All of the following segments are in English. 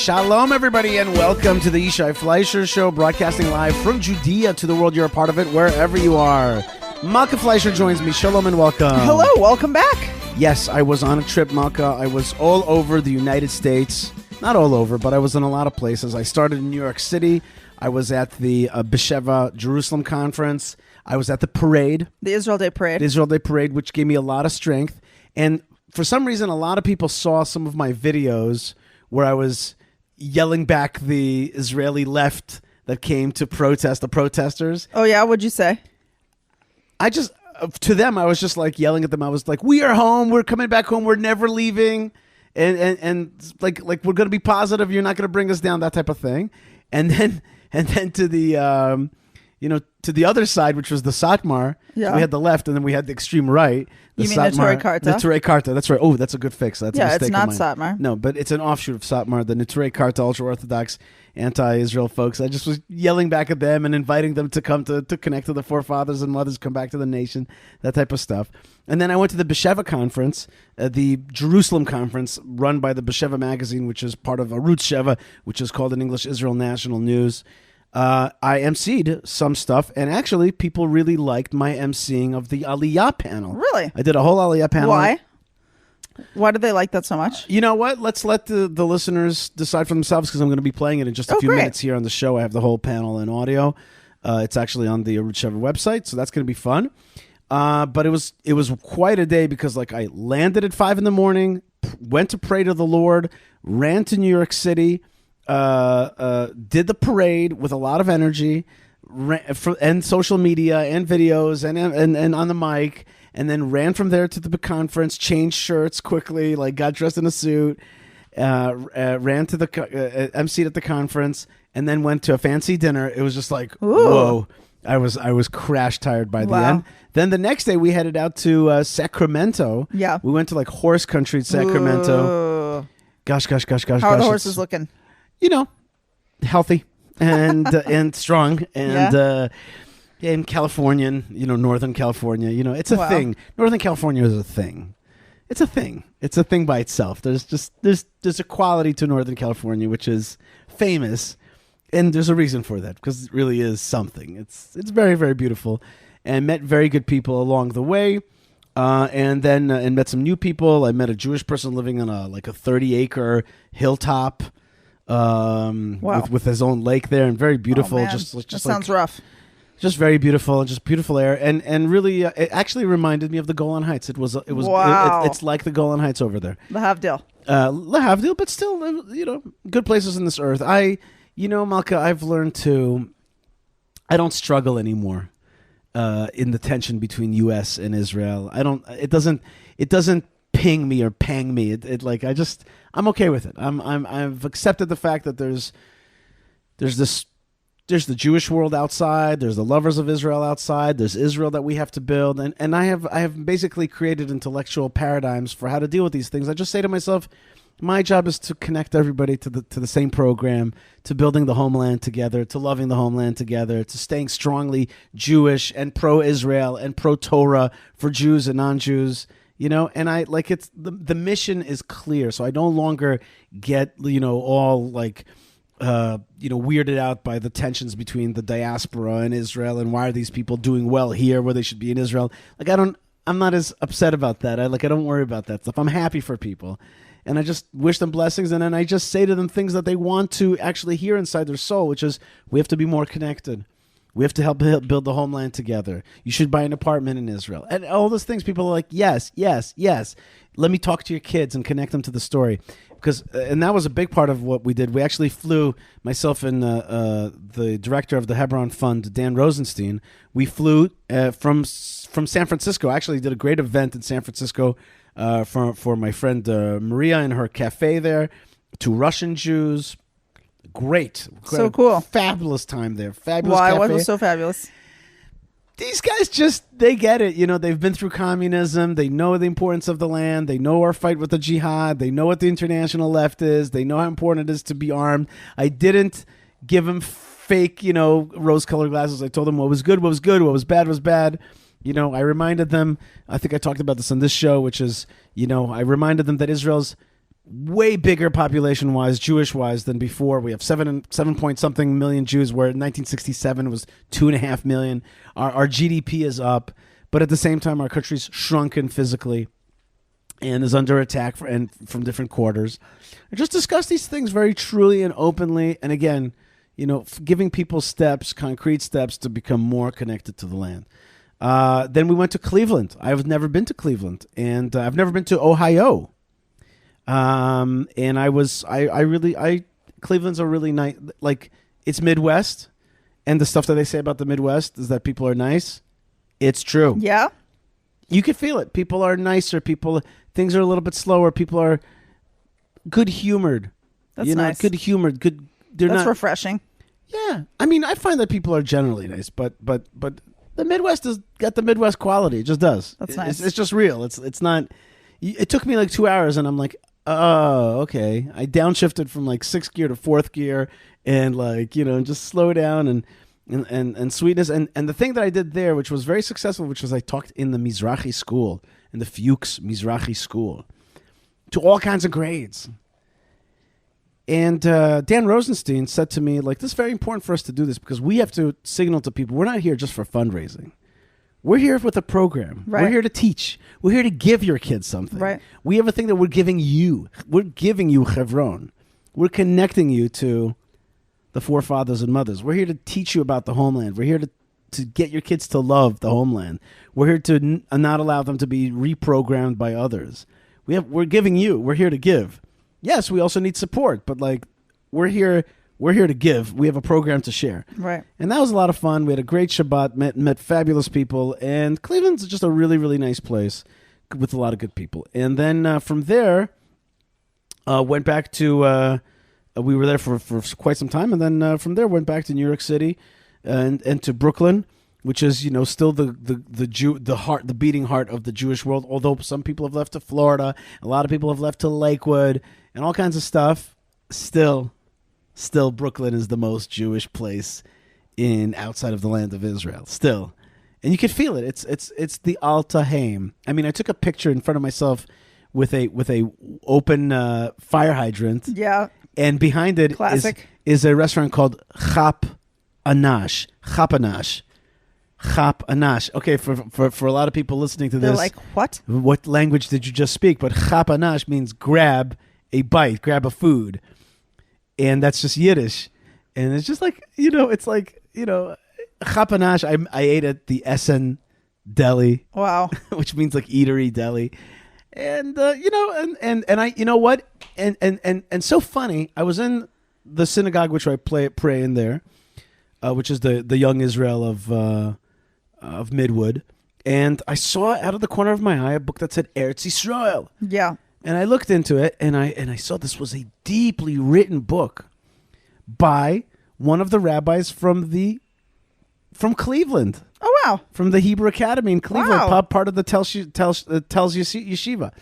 Shalom, everybody, and welcome to the Yishai Fleisher Show, broadcasting live from Judea to the world. You're a part of it, wherever you are. Malka Fleisher joins me. Shalom and welcome. Hello, welcome back. Yes, I was on a trip, Malka. I was all over the United States. Not all over, but I was in a lot of places. I started in New York City. I was at the Besheva Jerusalem conference. I was at the parade. The Israel Day Parade. The Israel Day Parade, which gave me a lot of strength. And for some reason, a lot of people saw some of my videos where I was yelling back the Israeli left that came to protest, the protesters. Oh, yeah? What'd you say? To them, I was just like yelling at them. I was like, we are home. We're coming back home. We're never leaving. And like we're going to be positive. You're not going to bring us down, that type of thing. And then to the, to the other side, which was the Satmar. Yeah. So we had the left, and then we had the extreme right. You mean the Neturei Karta? The Neturei Karta. That's right. Oh, that's a good fix. That's a mistake it's not of mine. Satmar. No, but it's an offshoot of Satmar, the Neturei Karta, ultra-Orthodox, anti-Israel folks. I just was yelling back at them and inviting them to come to connect to the forefathers and mothers, come back to the nation, that type of stuff. And then I went to the Besheva conference, the Jerusalem conference, run by the Besheva magazine, which is part of Arutz Sheva, which is called in English Israel National News. I emceed some stuff, and actually people really liked my emceeing of the Aliyah panel. Really? I did a whole Aliyah panel. Why? Why did they like that so much? You know what? Let's let the listeners decide for themselves, because I'm going to be playing it in just a few minutes here on the show. I have the whole panel in audio. It's actually on the Arutz Sheva website, so that's going to be fun. But it was quite a day, because like I landed at 5 a.m, went to pray to the Lord, ran to New York City, did the parade with a lot of energy, and social media and videos and on the mic, and then ran from there to the conference, changed shirts quickly, like got dressed in a suit, ran to the emceed at the conference, and then went to a fancy dinner. It was just like, whoa. I was crash tired by the end. Then the next day we headed out to Sacramento. Yeah. We went to like horse country in Sacramento. Ooh. Gosh. How are the horses looking? Healthy and strong, and in Californian, Northern California, it's a thing. Northern California is a thing. It's a thing. It's a thing by itself. There's a quality to Northern California which is famous, and there's a reason for that, because it really is something. It's very, very beautiful, and met very good people along the way. And then and met some new people. I met a Jewish person living on a 30-acre hilltop. With his own lake there, and very beautiful. Just that sounds rough. Just very beautiful, just beautiful air, and really, it actually reminded me of the Golan Heights. It's like the Golan Heights over there. Lahavdil, but still, good places in this earth. Malka, I've learned I don't struggle anymore in the tension between U.S. and Israel. It doesn't ping me or pang me. I'm okay with it. I've accepted the fact that there's the Jewish world outside, there's the lovers of Israel outside, there's Israel that we have to build, and I have basically created intellectual paradigms for how to deal with these things. I just say to myself, my job is to connect everybody to the same program, to building the homeland together, to loving the homeland together, to staying strongly Jewish and pro-Israel and pro-Torah for Jews and non-Jews. And I it's the mission is clear, so I no longer get all weirded out by the tensions between the diaspora and Israel, and why are these people doing well here where they should be in Israel? I'm not as upset about that. I don't worry about that stuff. I'm happy for people, and I just wish them blessings, and then I just say to them things that they want to actually hear inside their soul, which is we have to be more connected. We have to help build the homeland together. You should buy an apartment in Israel. And all those things, people are like, yes. Let me talk to your kids and connect them to the story. And that was a big part of what we did. We actually flew, myself and the director of the Hebron Fund, Dan Rosenstein, we flew from San Francisco. I actually did a great event in San Francisco for my friend Maria and her cafe there, to Russian Jews. Great. So cool. Fabulous time there. Fabulous Why? cafe. What was so fabulous? These guys they get it. They've been through communism. They know the importance of the land. They know our fight with the jihad. They know what the international left is. They know how important it is to be armed. I didn't give them fake, rose-colored glasses. I told them what was good, what was good, what was bad was bad. I reminded them, I think I talked about this on this show, which is, I reminded them that Israel's way bigger population-wise, Jewish-wise than before. We have 7 point something million Jews, where in 1967 it was 2.5 million. Our GDP is up, but at the same time, our country's shrunken physically and is under attack from different quarters. And just discuss these things very truly and openly, and again, giving people concrete steps to become more connected to the land. Then we went to Cleveland. I've never been to Cleveland, and I've never been to Ohio. And Cleveland's a really nice, like, it's Midwest, and the stuff that they say about the Midwest is that people are nice. It's true. Yeah. You can feel it. People are nicer. Things are a little bit slower. People are good-humored. That's nice. Good-humored. Good. That's refreshing. Yeah. I mean, I find that people are generally nice, but the Midwest has got the Midwest quality. It just does. That's nice. It's just real. It's not. It took me like 2 hours, and I'm like, oh, okay. I downshifted from like 6th gear to 4th gear, and just slow down and sweetness. And the thing that I did there, which was very successful, which was I talked in the Mizrahi school, in the Fuchs Mizrahi school, to all kinds of grades. And Dan Rosenstein said to me, like, this is very important for us to do this because we have to signal to people we're not here just for fundraising. We're here with a program. Right. We're here to teach. We're here to give your kids something. Right. We have a thing that we're giving you. We're giving you Chevron. We're connecting you to the forefathers and mothers. We're here to teach you about the homeland. We're here to get your kids to love the homeland. We're here to not allow them to be reprogrammed by others. We're giving you. We're here to give. Yes, we also need support, but like we're here to give. We have a program to share. Right. And that was a lot of fun. We had a great Shabbat, met fabulous people, and Cleveland's just a really, really nice place with a lot of good people. And then from there, went back to we were there for quite some time, and then from there went back to New York City and to Brooklyn, which is still the beating heart of the Jewish world. Although some people have left to Florida, a lot of people have left to Lakewood, and all kinds of stuff. Still Brooklyn is the most Jewish place outside of the land of Israel. Still, and you can feel it. It's the Alta Haim. I mean, I took a picture in front of myself with a open fire hydrant. Yeah. And behind it is a restaurant called Chap Anash. Chap Anash. Okay, for a lot of people listening to this, they're like, what? What language did you just speak? But Chap Anash means grab a bite, grab a food. And that's just Yiddish. And it's just like, it's like, Chap Anash, I ate at the Essen Deli. Wow. Which means like eatery deli. And and I, what, and so funny. I was in the synagogue, which I pray in there, which is the Young Israel of Midwood, and I saw out of the corner of my eye a book that said Eretz Yisrael. Yeah, and I looked into it, and I saw this was a deeply written book by one of the rabbis from Cleveland. Oh, wow. From the Hebrew Academy in Cleveland, wow. Part of the Telz Yeshiva.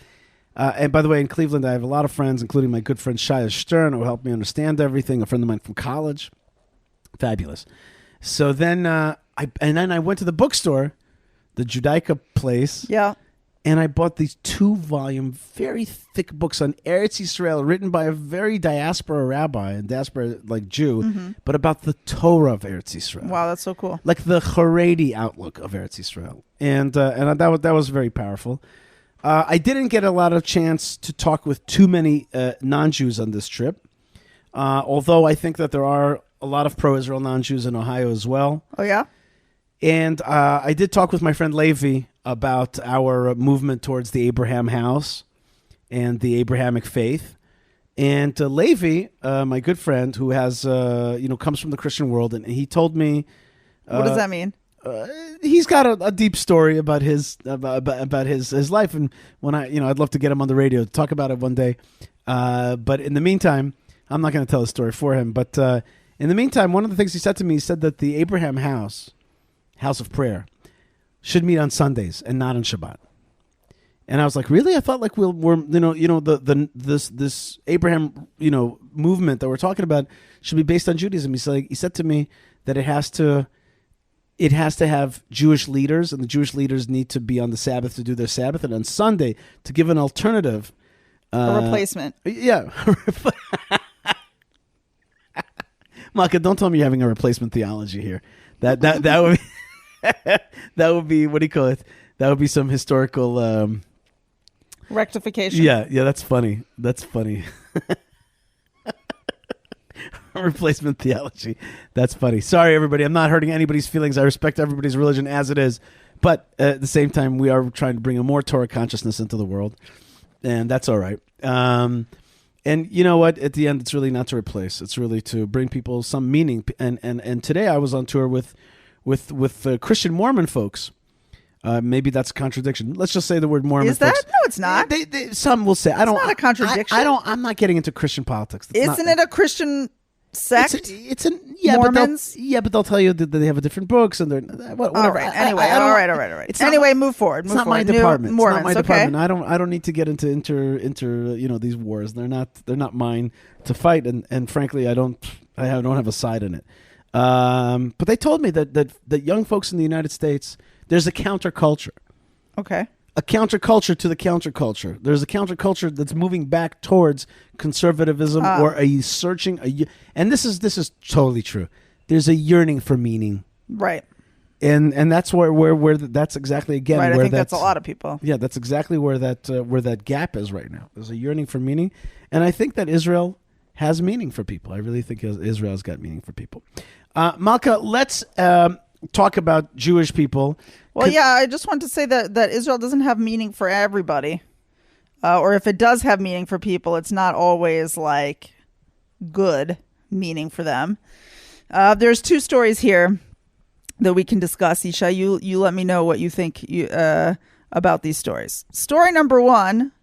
And by the way, in Cleveland, I have a lot of friends, including my good friend Shia Stern, who helped me understand everything, a friend of mine from college. Fabulous. So then I went to the bookstore, the Judaica place. Yeah. And I bought these 2-volume, very thick books on Eretz Yisrael, written by a very diaspora rabbi, and diaspora like Jew, but about the Torah of Eretz Yisrael. Wow, that's so cool. Like the Haredi outlook of Eretz Yisrael. And that was very powerful. I didn't get a lot of chance to talk with too many non-Jews on this trip, although I think that there are a lot of pro-Israel non-Jews in Ohio as well. Oh, yeah? And I did talk with my friend Levi about our movement towards the Abraham house and the Abrahamic faith. And Levi, my good friend, who has comes from the Christian world, and he told me, what does that mean? He's got a deep story about his life, and when I'd love to get him on the radio to talk about it one day. But in the meantime, I'm not going to tell the story for him. But in the meantime, one of the things he said to me, he said that the Abraham house of prayer, should meet on Sundays and not on Shabbat. And I was like, really? I thought like this Abraham movement that we're talking about should be based on Judaism. He said to me that it has to have Jewish leaders, and the Jewish leaders need to be on the Sabbath to do their Sabbath, and on Sunday to give an alternative A replacement. Yeah. Malka, don't tell me you're having a replacement theology here. That would be that would be, what do you call it? That would be some historical rectification. Yeah, that's funny. That's funny. Replacement theology. That's funny. Sorry, everybody. I'm not hurting anybody's feelings. I respect everybody's religion as it is. But at the same time, we are trying to bring a more Torah consciousness into the world. And that's all right. And you know what? At the end, it's really not to replace. It's really to bring people some meaning. And today I was on tour with Christian Mormon folks. Maybe that's a contradiction. Let's just say the word Mormon. Is that? Folks. No, it's not. Some will say. It's not a contradiction. I'm not getting into Christian politics. Isn't it a Christian sect? Mormons? But they'll tell you that they have different books and they're whatever. All right. Anyway, all right. Anyway, move forward. It's not my department. It's not my department. I don't need to get into these wars. They're not mine to fight. And frankly, I don't have a side in it. But they told me that young folks in the United States, there's a counterculture. Okay. A counterculture to the counterculture. There's a counterculture that's moving back towards conservatism or and this is totally true. There's a yearning for meaning. Right. And that's where that's exactly again right, where I think that's a lot of people. Yeah, that's exactly where that gap is right now. There's a yearning for meaning, and I think that Israel has meaning for people. I really think Israel's got meaning for people. Malka, let's talk about Jewish people. Well, I just want to say that Israel doesn't have meaning for everybody. Or if it does have meaning for people, it's not always like good meaning for them. There's two stories here that we can discuss. Yishai, you let me know what you think about these stories. Story number one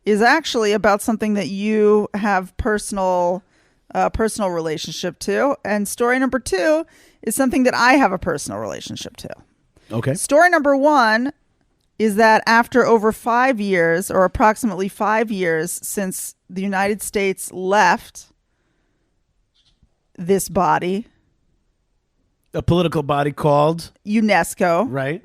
is actually about something that you have personal relationship to. And story number two is something that I have a personal relationship to. Okay. Story number one is that after over 5 years, or approximately 5 years since the United States left this body, a political body called UNESCO, right,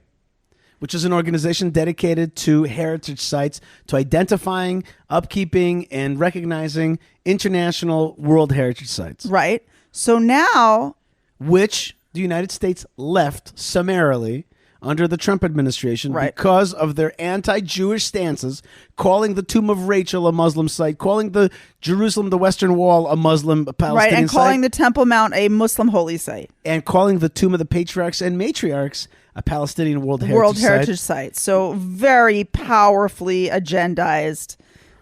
which is an organization dedicated to heritage sites, to identifying, upkeeping, and recognizing international World Heritage Sites. Right. So now, which the United States left summarily under the Trump administration because of their anti-Jewish stances, calling the Tomb of Rachel a Muslim site, calling the Jerusalem, the Western Wall, a Muslim Palestinian site. Right, and calling the Temple Mount a Muslim holy site. And calling the Tomb of the Patriarchs and Matriarchs a Palestinian World Heritage Site. So very powerfully agendized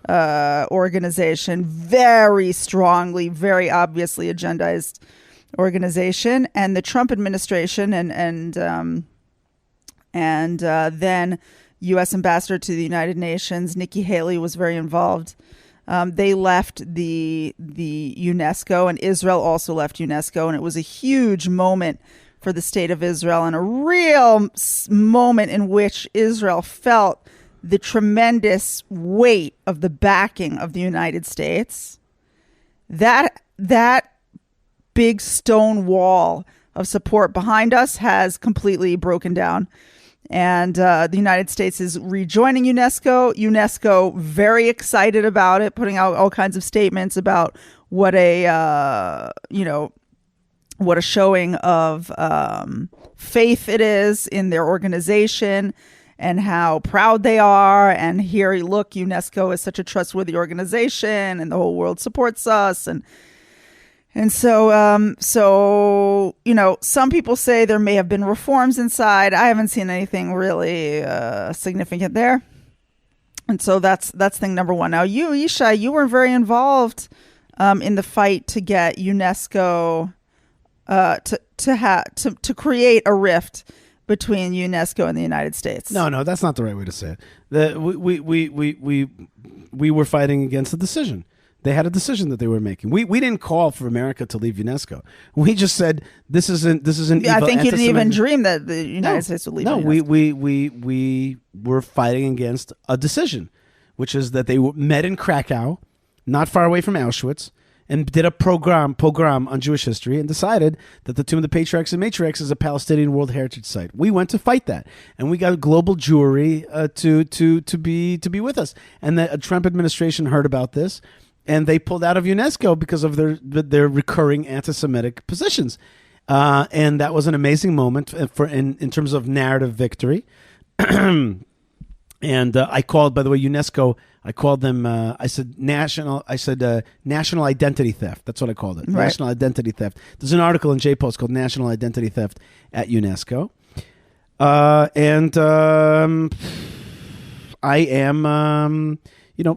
organization, very strongly, very obviously agendized organization. And the Trump administration and then U.S. Ambassador to the United Nations, Nikki Haley, was very involved. They left the UNESCO, and Israel also left UNESCO, and it was a huge moment for the state of Israel, and a real moment in which Israel felt the tremendous weight of the backing of the United States. That big stone wall of support behind us has completely broken down. And the United States is rejoining UNESCO. UNESCO very excited about it, putting out all kinds of statements about what a showing of faith it is in their organization, and how proud they are. And here, look, UNESCO is such a trustworthy organization, and the whole world supports us. And so, some people say there may have been reforms inside. I haven't seen anything really significant there. And so that's thing number one. Now, you, Yishai, you were very involved in the fight to get UNESCO to create a rift between UNESCO and the United States. No, that's not the right way to say it. We were fighting against the decision. They had a decision that they were making. We didn't call for America to leave UNESCO. We just said this isn't. I think you didn't even dream that the United States would leave. No, we were fighting against a decision, which is that they met in Krakow, not far away from Auschwitz, and did a pogrom on Jewish history and decided that the Tomb of the Patriarchs and Matriarchs is a Palestinian World Heritage Site. We went to fight that, and we got global Jewry to be with us. And the Trump administration heard about this, and they pulled out of UNESCO because of their recurring anti-Semitic positions. And that was an amazing moment in terms of narrative victory. And I called, by the way, UNESCO. I called them. I said national identity theft. That's what I called it. Right. National identity theft. There's an article in JPost called "National Identity Theft at UNESCO," and I am.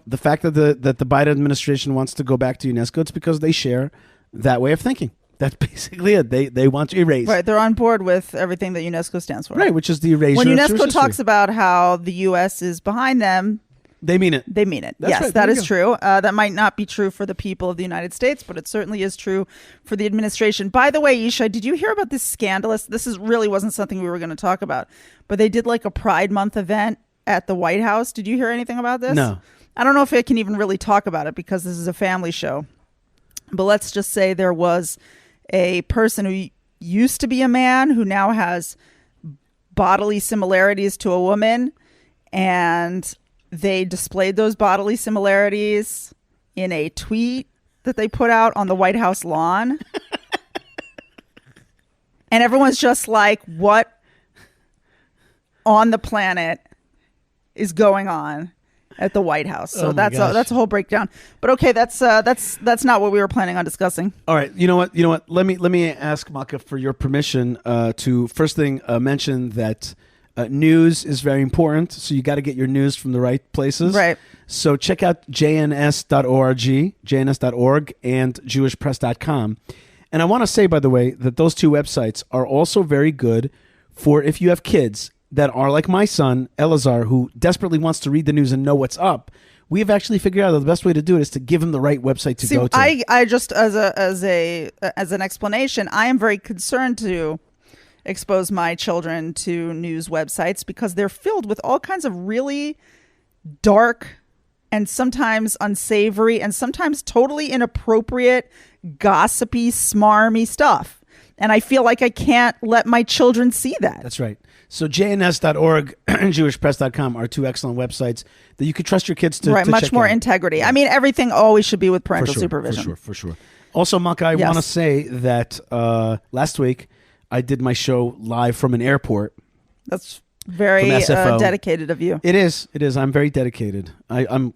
The fact that the Biden administration wants to go back to UNESCO, it's because they share that way of thinking. That's basically it. They want to erase. Right. They're on board with everything that UNESCO stands for. Right, which is the erasure. When UNESCO of Jewish history. Talks about how the U.S. is behind them, they mean it. They mean it. That's yes, right. That is true. That might not be true for the people of the United States, but it certainly is true for the administration. By the way, Yishai, did you hear about this scandalous? This really wasn't something we were going to talk about, but they did like a Pride Month event at the White House. Did you hear anything about this? No. I don't know if I can even really talk about it because this is a family show. But let's just say there was a person who used to be a man who now has bodily similarities to a woman, and they displayed those bodily similarities in a tweet that they put out on the White House lawn. And everyone's just like, what on the planet is going on at the White House? So that's a whole breakdown. But okay, that's not what we were planning on discussing. All right, you know what? Let me ask Malka for your permission to first thing mention that news is very important. So you got to get your news from the right places. Right. So check out jns.org, and jewishpress.com. And I want to say, by the way, that those two websites are also very good for if you have kids that are like my son, Elazar, who desperately wants to read the news and know what's up. We have actually figured out that the best way to do it is to give him the right website to go to. I just, as an explanation, I am very concerned to expose my children to news websites because they're filled with all kinds of really dark and sometimes unsavory and sometimes totally inappropriate, gossipy, smarmy stuff. And I feel like I can't let my children see that. That's right. So jns.org and jewishpress.com are two excellent websites that you could trust your kids to much check more out. integrity. Yeah. I mean, everything always should be with parental supervision. For sure. Also, Malka, I want to say that last week I did my show live from an airport. That's very dedicated of you. It is. I'm very dedicated. I'm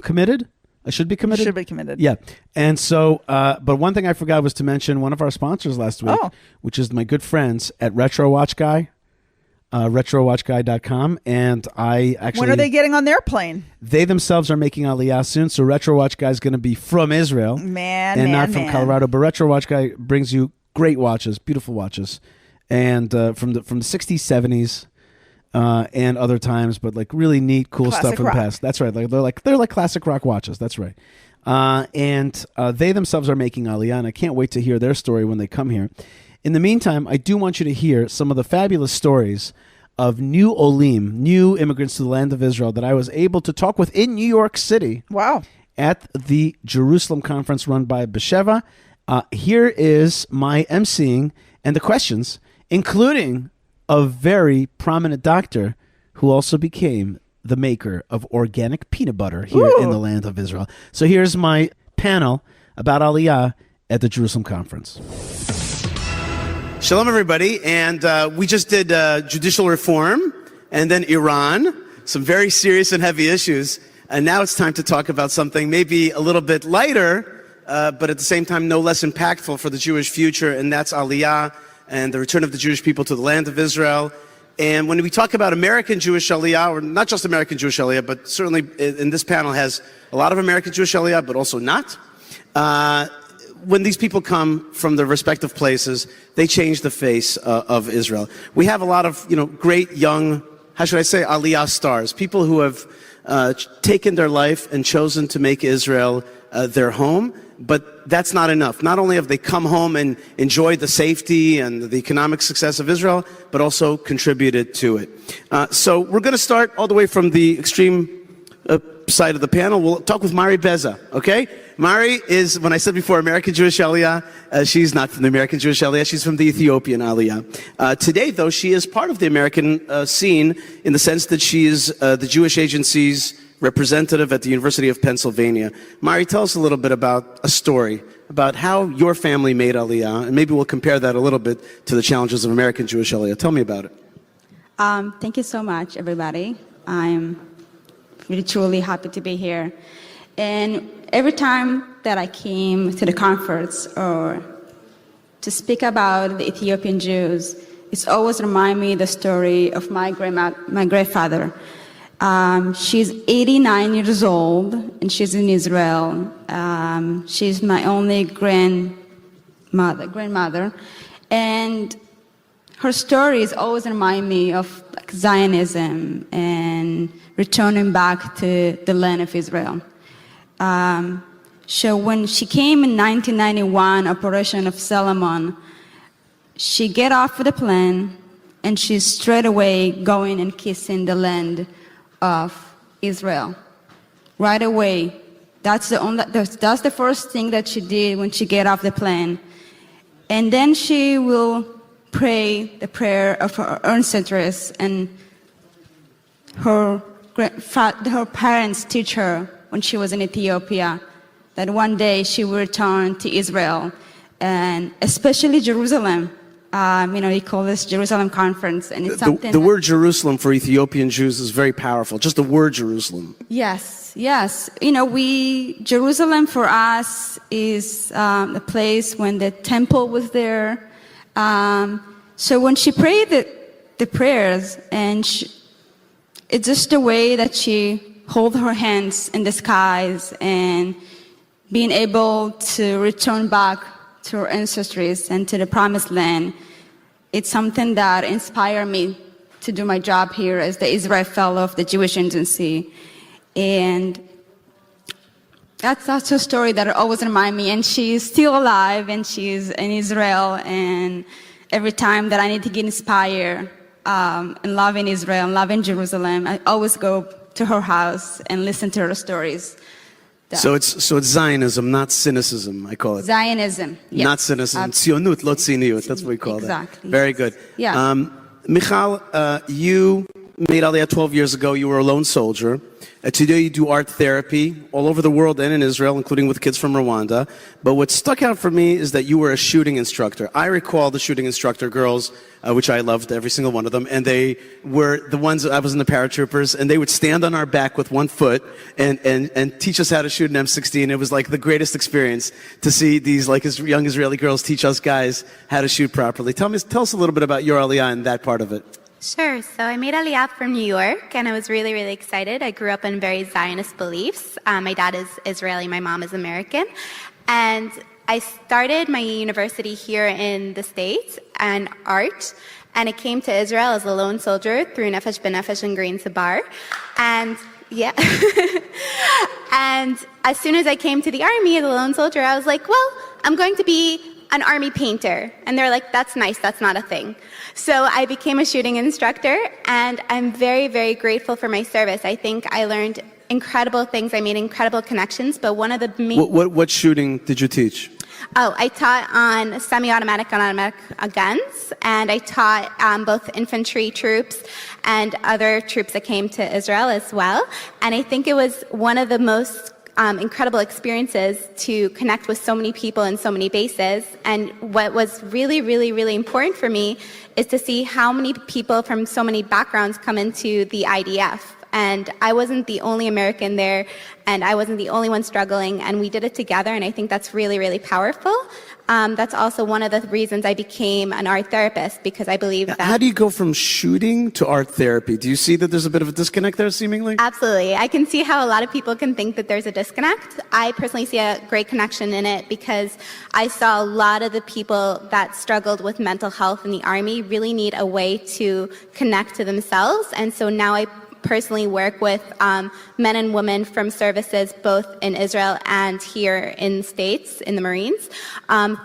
committed. I should be committed. You should be committed. Yeah. And so, but one thing I forgot was to mention one of our sponsors last week, which is my good friends at Retro Watch Guy. RetroWatchGuy.com, and I actually... When are they getting on their plane? They themselves are making Aliyah soon, so Retro Watch Guy is going to be from Israel. Not from Colorado, but Retro Watch Guy brings you great watches, beautiful watches, and from the 60s, 70s, and other times, but like really neat, cool classic stuff from rock. the past. That's right. They're like classic rock watches. That's right. And they themselves are making Aliyah, and I can't wait to hear their story when they come here. In the meantime, I do want you to hear some of the fabulous stories of new Olim, new immigrants to the land of Israel that I was able to talk with in New York City. Wow. At the Jerusalem conference run by Besheva. Here is my emceeing and the questions, including a very prominent doctor who also became the maker of organic peanut butter here in the land of Israel. So here's my panel about Aliyah at the Jerusalem conference. Shalom, everybody. And we just did judicial reform and then Iran, some very serious and heavy issues. And now it's time to talk about something maybe a little bit lighter, but at the same time no less impactful for the Jewish future, and that's Aliyah and the return of the Jewish people to the land of Israel. And when we talk about American Jewish Aliyah, or not just American Jewish Aliyah, but certainly in this panel has a lot of American Jewish Aliyah, but also not. When these people come from their respective places, they change the face of Israel. We have a lot of, great young, how should I say, Aliyah stars, people who have taken their life and chosen to make Israel their home. But that's not enough. Not only have they come home and enjoyed the safety and the economic success of Israel, but also contributed to it. So we're going to start all the way from the extreme side of the panel. We'll talk with Mari Beza, okay? Mari is, when I said before, American Jewish Aliyah. She's not from the American Jewish Aliyah. She's from the Ethiopian Aliyah. Today, though, she is part of the American scene in the sense that she is the Jewish Agency's representative at the University of Pennsylvania. Mari, tell us a little bit about a story about how your family made Aliyah, and maybe we'll compare that a little bit to the challenges of American Jewish Aliyah. Tell me about it. Thank you so much, everybody. I'm really truly happy to be here. And every time that I came to the conference or to speak about the Ethiopian Jews, it's always remind me the story of my grandfather. She's 89 years old, and she's in Israel. She's my only grandmother, and her stories always remind me of Zionism and returning back to the land of Israel. So when she came in 1991, Operation of Solomon, she get off of the plane, and she's straight away going and kissing the land of Israel. Right away. That's the first thing that she did when she get off the plane. And then she will pray the prayer of her ancestors, and her parents teach her when she was in Ethiopia that one day she will return to Israel, and especially Jerusalem. They call this Jerusalem Conference, and it's something. The word Jerusalem for Ethiopian Jews is very powerful. Just the word Jerusalem. Yes. Jerusalem for us is the place when the temple was there. So when she prayed the prayers, and it's just the way that she hold her hands in the skies and being able to return back to her ancestors and to the promised land. It's something that inspired me to do my job here as the Israel Fellow of the Jewish Agency. And that's a story that always reminds me. And she's still alive, and she's in Israel. And every time that I need to get inspired and loving Israel and loving Jerusalem, I always go to her house and listen to her stories. So it's Zionism, not cynicism, I call it. Zionism, yes. Not cynicism. Tzionut, lo tziniut. That's what we call exactly. that. Very good. Yeah. Michal, you made Aliyah 12 years ago. You were a lone soldier. Today you do art therapy all over the world and in Israel, including with kids from Rwanda. But what stuck out for me is that you were a shooting instructor. I recall the shooting instructor girls, which I loved, every single one of them, and they were the ones, I was in the paratroopers, and they would stand on our back with one foot and teach us how to shoot an M16. It was like the greatest experience to see these young Israeli girls teach us guys how to shoot properly. Tell us a little bit about your Aliyah and that part of it. Sure. So I made Aliyah from New York, and I was really, really excited. I grew up in very Zionist beliefs. My dad is Israeli, my mom is American. And I started my university here in the States and art, and I came to Israel as a lone soldier through Nefesh B'Nefesh and Green Sabar. And yeah. And as soon as I came to the army as a lone soldier, I was like, well, I'm going to be an army painter. And they're like, that's nice, that's not a thing. So I became a shooting instructor, and I'm very, very grateful for my service. I think I learned incredible things. I made incredible connections, but one of the main... What shooting did you teach? Oh, I taught on semi-automatic and automatic guns, and I taught both infantry troops and other troops that came to Israel as well. And I think it was one of the most incredible experiences to connect with so many people in so many bases. And what was really, really, really important for me is to see how many people from so many backgrounds come into the IDF. And I wasn't the only American there, and I wasn't the only one struggling, and we did it together, and I think that's really, really powerful. That's also one of the reasons I became an art therapist, because I believe that... How do you go from shooting to art therapy? Do you see that there's a bit of a disconnect there, seemingly? Absolutely. I can see how a lot of people can think that there's a disconnect. I personally see a great connection in it, because I saw a lot of the people that struggled with mental health in the Army really need a way to connect to themselves, and so now I personally work with men and women from services both in Israel and here in the States, in the Marines,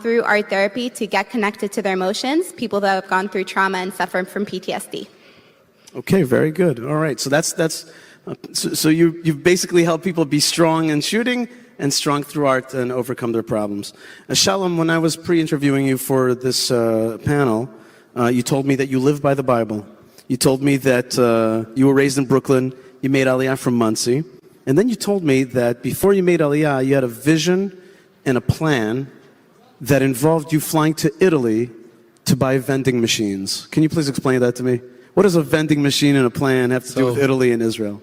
through art therapy to get connected to their emotions, people that have gone through trauma and suffer from PTSD. Okay, very good. All right, so that's So you've basically helped people be strong in shooting and strong through art and overcome their problems. Shalom, when I was pre-interviewing you for this panel, you told me that you live by the Bible. You told me that you were raised in Brooklyn, you made Aliyah from Muncie, and then you told me that before you made Aliyah, you had a vision and a plan that involved you flying to Italy to buy vending machines. Can you please explain that to me? What does a vending machine and a plan have to do with Italy and Israel?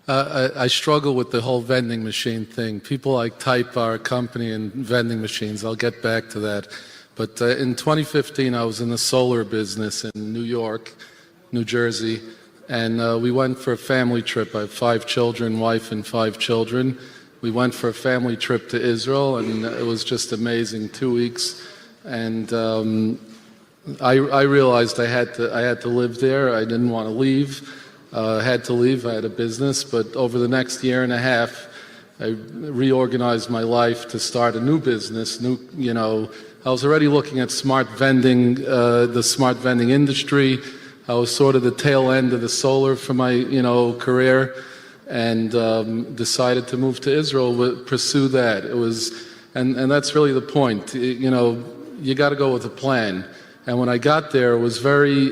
I struggle with the whole vending machine thing. People like type our company in vending machines. I'll get back to that. But in 2015, I was in the solar business in New York, New Jersey, and we went for a family trip. I have 5 children, wife and 5 children. We went for a family trip to Israel, and it was just amazing. 2 weeks, and I realized I had to live there. I didn't want to leave. I had to leave. I had a business, but over the next year and a half, I reorganized my life to start a new business. I was already looking at smart vending, the smart vending industry. I was sort of the tail end of the solar for my, career, and decided to move to Israel, pursue that. It was, and that's really the point. You got to go with a plan. And when I got there, I was very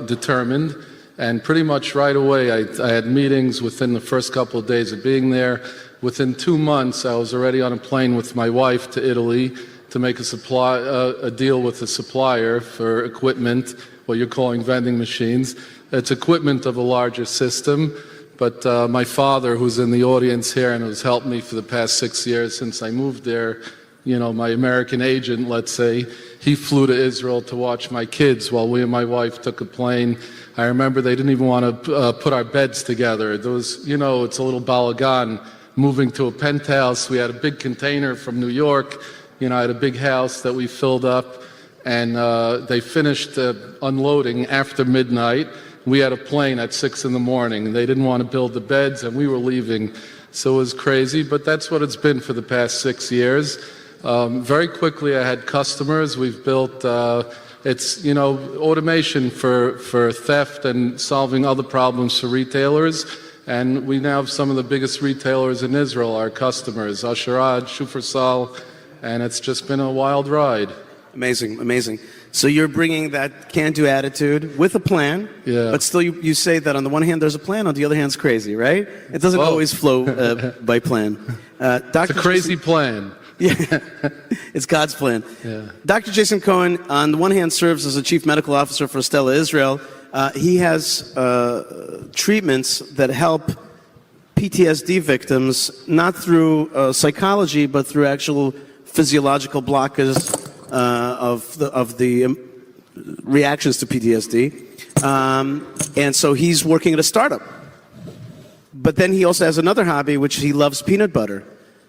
determined, and pretty much right away I had meetings within the first couple of days of being there. Within 2 months, I was already on a plane with my wife to Italy to make a deal with a supplier for equipment, what you're calling vending machines. It's equipment of a larger system, but my father, who's in the audience here and who's helped me for the past 6 years since I moved there, my American agent, let's say, he flew to Israel to watch my kids while we and my wife took a plane. I remember they didn't even want to put our beds together. There was, it's a little balagan moving to a penthouse. We had a big container from New York. I had a big house that we filled up, and they finished unloading after midnight. We had a plane at 6 in the morning. They didn't want to build the beds, and we were leaving. So it was crazy, but that's what it's been for the past 6 years. Very quickly, I had customers. We've built, automation for theft and solving other problems for retailers. And we now have some of the biggest retailers in Israel, our customers, Asherad, Shufersal, and it's just been a wild ride. Amazing, amazing. So you're bringing that can-do attitude with a plan, but still you say that on the one hand there's a plan, on the other hand it's crazy, right? It doesn't always flow by plan. It's a crazy plan. Yeah, it's God's plan. Yeah. Dr. Jason Cohen, on the one hand, serves as a chief medical officer for Stella Israel. He has treatments that help PTSD victims, not through psychology, but through actual physiological blockers of the reactions to PTSD. And so he's working at a startup. But then he also has another hobby, which he loves peanut butter.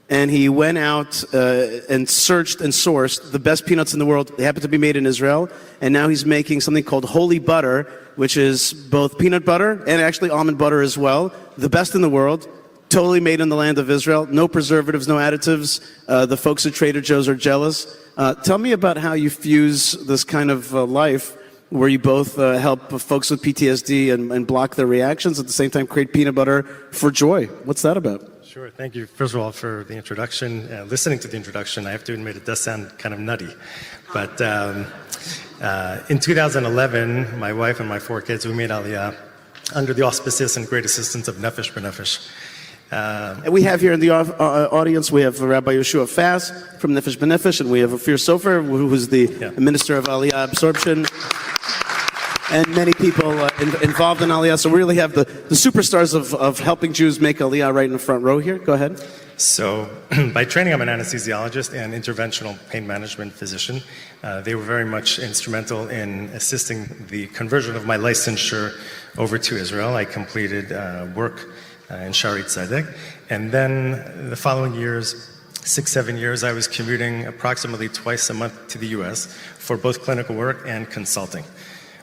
And he went out and searched and sourced the best peanuts in the world. They happen to be made in Israel. And now he's making something called holy butter, which is both peanut butter and actually almond butter as well. The best in the world, totally made in the land of Israel. No preservatives, no additives. The folks at Trader Joe's are jealous. Tell me about how you fuse this kind of life where you both help folks with PTSD and block their reactions, at the same time create peanut butter for joy. What's that about? Sure. Thank you, first of all, for the introduction. Listening to the introduction, I have to admit it does sound kind of nutty. But in 2011, my wife and my 4 kids, we made Aliyah under the auspices and great assistance of Nefesh B'Nefesh. And we have here in the audience, we have Rabbi Yeshua Fass from Nefesh B'Nefesh, and we have Ophir Sofer, who's the Minister of Aliyah Absorption, and many people involved in Aliyah. So we really have the superstars of helping Jews make Aliyah right in the front row here. Go ahead. So by training, I'm an anesthesiologist and interventional pain management physician. They were very much instrumental in assisting the conversion of my licensure over to Israel. I completed work in Shari Tzedek. And then the following years, 6-7 years, I was commuting approximately twice a month to the U.S. for both clinical work and consulting.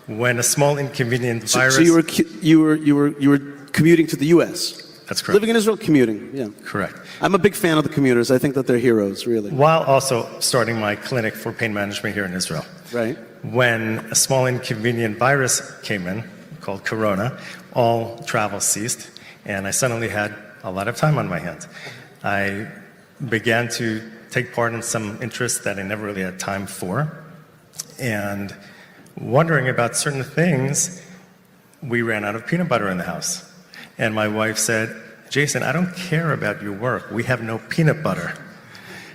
When a small inconvenient virus... So you were commuting to the U.S.? That's correct. Living in Israel, commuting, yeah. Correct. I'm a big fan of the commuters. I think that they're heroes, really. While also starting my clinic for pain management here in Israel. Right. When a small inconvenient virus came in, called Corona, all travel ceased, and I suddenly had a lot of time on my hands. I began to take part in some interests that I never really had time for, and wondering about certain things, we ran out of peanut butter in the house. And my wife said, Jason, I don't care about your work. We have no peanut butter.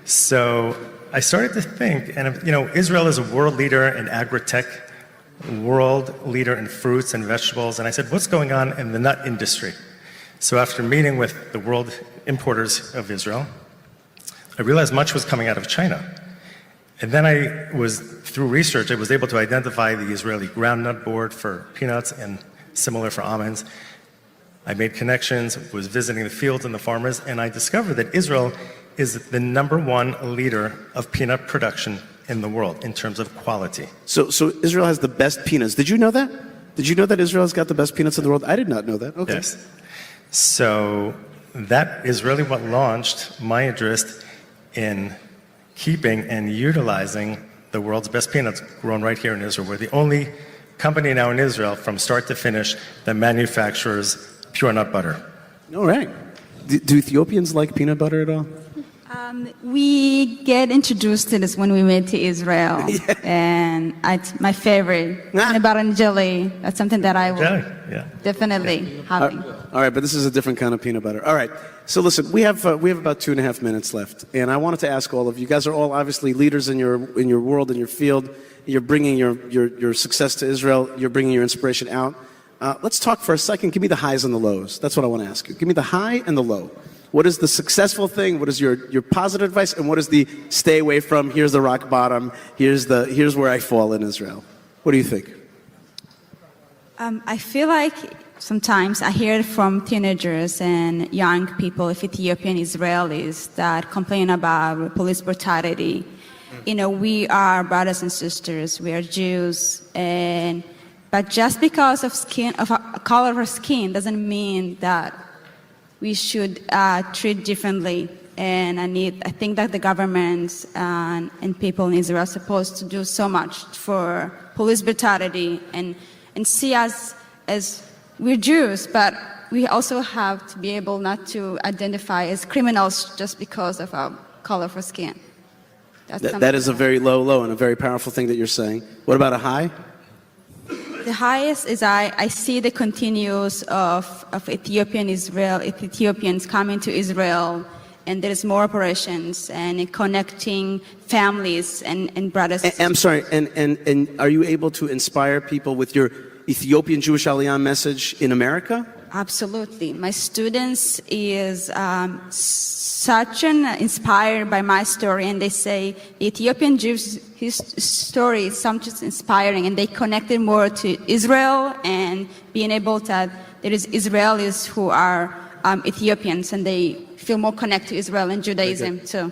So I started to think, and Israel is a world leader in agri-tech, world leader in fruits and vegetables, and I said, what's going on in the nut industry? So after meeting with the world importers of Israel, I realized much was coming out of China. And then through research, I was able to identify the Israeli ground nut board for peanuts and similar for almonds. I made connections, was visiting the fields and the farmers, and I discovered that Israel is the #1 leader of peanut production in the world in terms of quality. So Israel has the best peanuts. Did you know that? Did you know that Israel has got the best peanuts in the world? I did not know that. Okay. Yes. So that is really what launched my interest in keeping and utilizing the world's best peanuts grown right here in Israel. We're the only company now in Israel from start to finish that manufactures pure nut butter. All right. Do Ethiopians like peanut butter at all? We get introduced to this when we went to Israel, and it's my favorite. Peanut butter and jelly. That's something that I will definitely having. All right, but this is a different kind of peanut butter. All right. So listen, we have about 2.5 minutes left, and I wanted to ask all of you. You guys are all obviously leaders in your world, in your field. You're bringing your success to Israel. You're bringing your inspiration out. Let's talk for a second. Give me the highs and the lows. That's what I want to ask you. Give me the high and the low. What is the successful thing? What is your positive advice? And what is the stay away from? Here's the rock bottom. Here's where I fall in Israel. What do you think? I feel like sometimes I hear it from teenagers and young people, Ethiopian Israelis, that complain about police brutality. We are brothers and sisters. We are Jews, but just because of color of our skin doesn't mean that we should treat differently. And I think that the government and people in Israel are supposed to do so much for police brutality and see us as we're Jews, but we also have to be able not to identify as criminals just because of our color of our skin. That is a very low and a very powerful thing that you're saying. What about a high? The highest is I see the continuous of Ethiopians coming to Israel, and there is more operations and connecting families and brothers. I'm sorry, and are you able to inspire people with your Ethiopian Jewish Aliyah message in America? Absolutely. My students is such an inspired by my story, and they say the Ethiopian Jews' his story is something inspiring, and they connected more to Israel and being able that there is Israelis who are Ethiopians, and they feel more connected to Israel and Judaism too.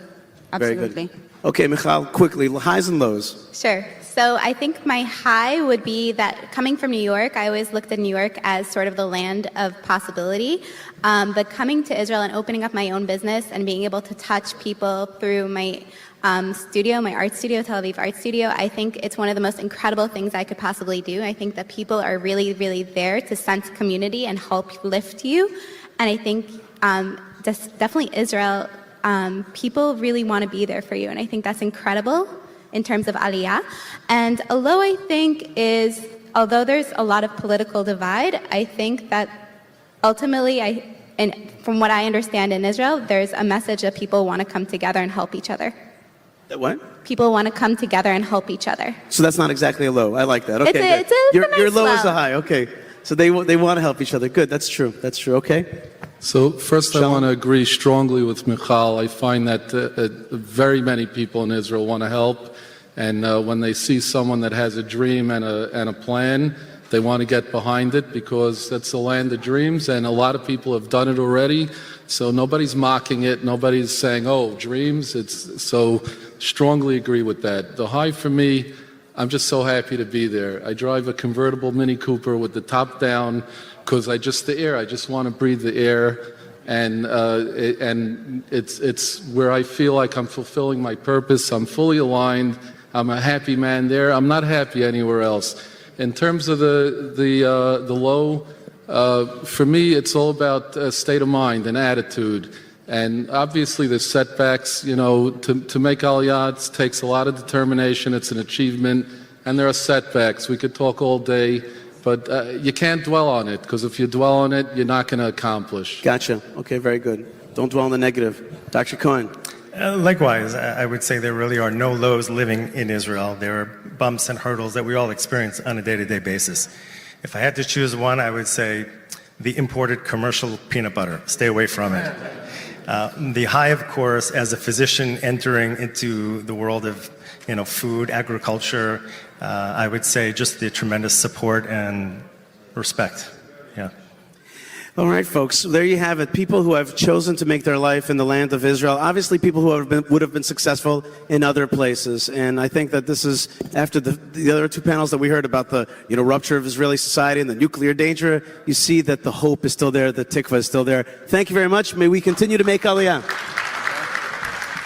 Absolutely. Very good. Okay, Michal, quickly, highs and lows. Sure. So I think my high would be that coming from New York, I always looked at New York as sort of the land of possibility. But coming to Israel and opening up my own business and being able to touch people through my studio, my art studio, Tel Aviv Art Studio, I think it's one of the most incredible things I could possibly do. I think that people are really, really there to sense community and help lift you. And I think definitely Israel, people really want to be there for you. And I think that's incredible in terms of Aliyah. And a low, I think, is, although there's a lot of political divide, I think that ultimately, and from what I understand in Israel, there's a message that people want to come together and help each other. What? People want to come together and help each other. So that's not exactly a low. I like that. Okay, it's a nice your low low. is a high. Okay. So they want to help each other. Good. That's true. That's true. Okay. So first I want to agree strongly with Michal. I find that very many people in Israel want to help. And when they see someone that has a dream and a plan, they want to get behind it because that's the land of dreams. And a lot of people have done it already. So nobody's mocking it. Nobody's saying, oh, dreams. So strongly agree with that. The high for me, I'm just so happy to be there. I drive a convertible Mini Cooper with the top down because I just want to breathe the air. And it's where I feel like I'm fulfilling my purpose. I'm fully aligned. I'm a happy man there. I'm not happy anywhere else. In terms of the low, for me, it's all about state of mind and attitude. And obviously, there's setbacks. To make Aliyah takes a lot of determination. It's an achievement, and there are setbacks. We could talk all day, but you can't dwell on it, because if you dwell on it, you're not going to accomplish. Gotcha. Okay, very good. Don't dwell on the negative. Dr. Cohen. Likewise, I would say there really are no lows living in Israel. There are bumps and hurdles that we all experience on a day-to-day basis. If I had to choose one, I would say the imported commercial peanut butter. Stay away from it. The high, of course, as a physician entering into the world of food, agriculture, I would say just the tremendous support and respect. Yeah. All right, folks. There you have it. People who have chosen to make their life in the land of Israel. Obviously, people who would have been successful in other places. And I think that this is, after the other two panels that we heard about the rupture of Israeli society and the nuclear danger, you see that the hope is still there, the tikva is still there. Thank you very much. May we continue to make Aliyah.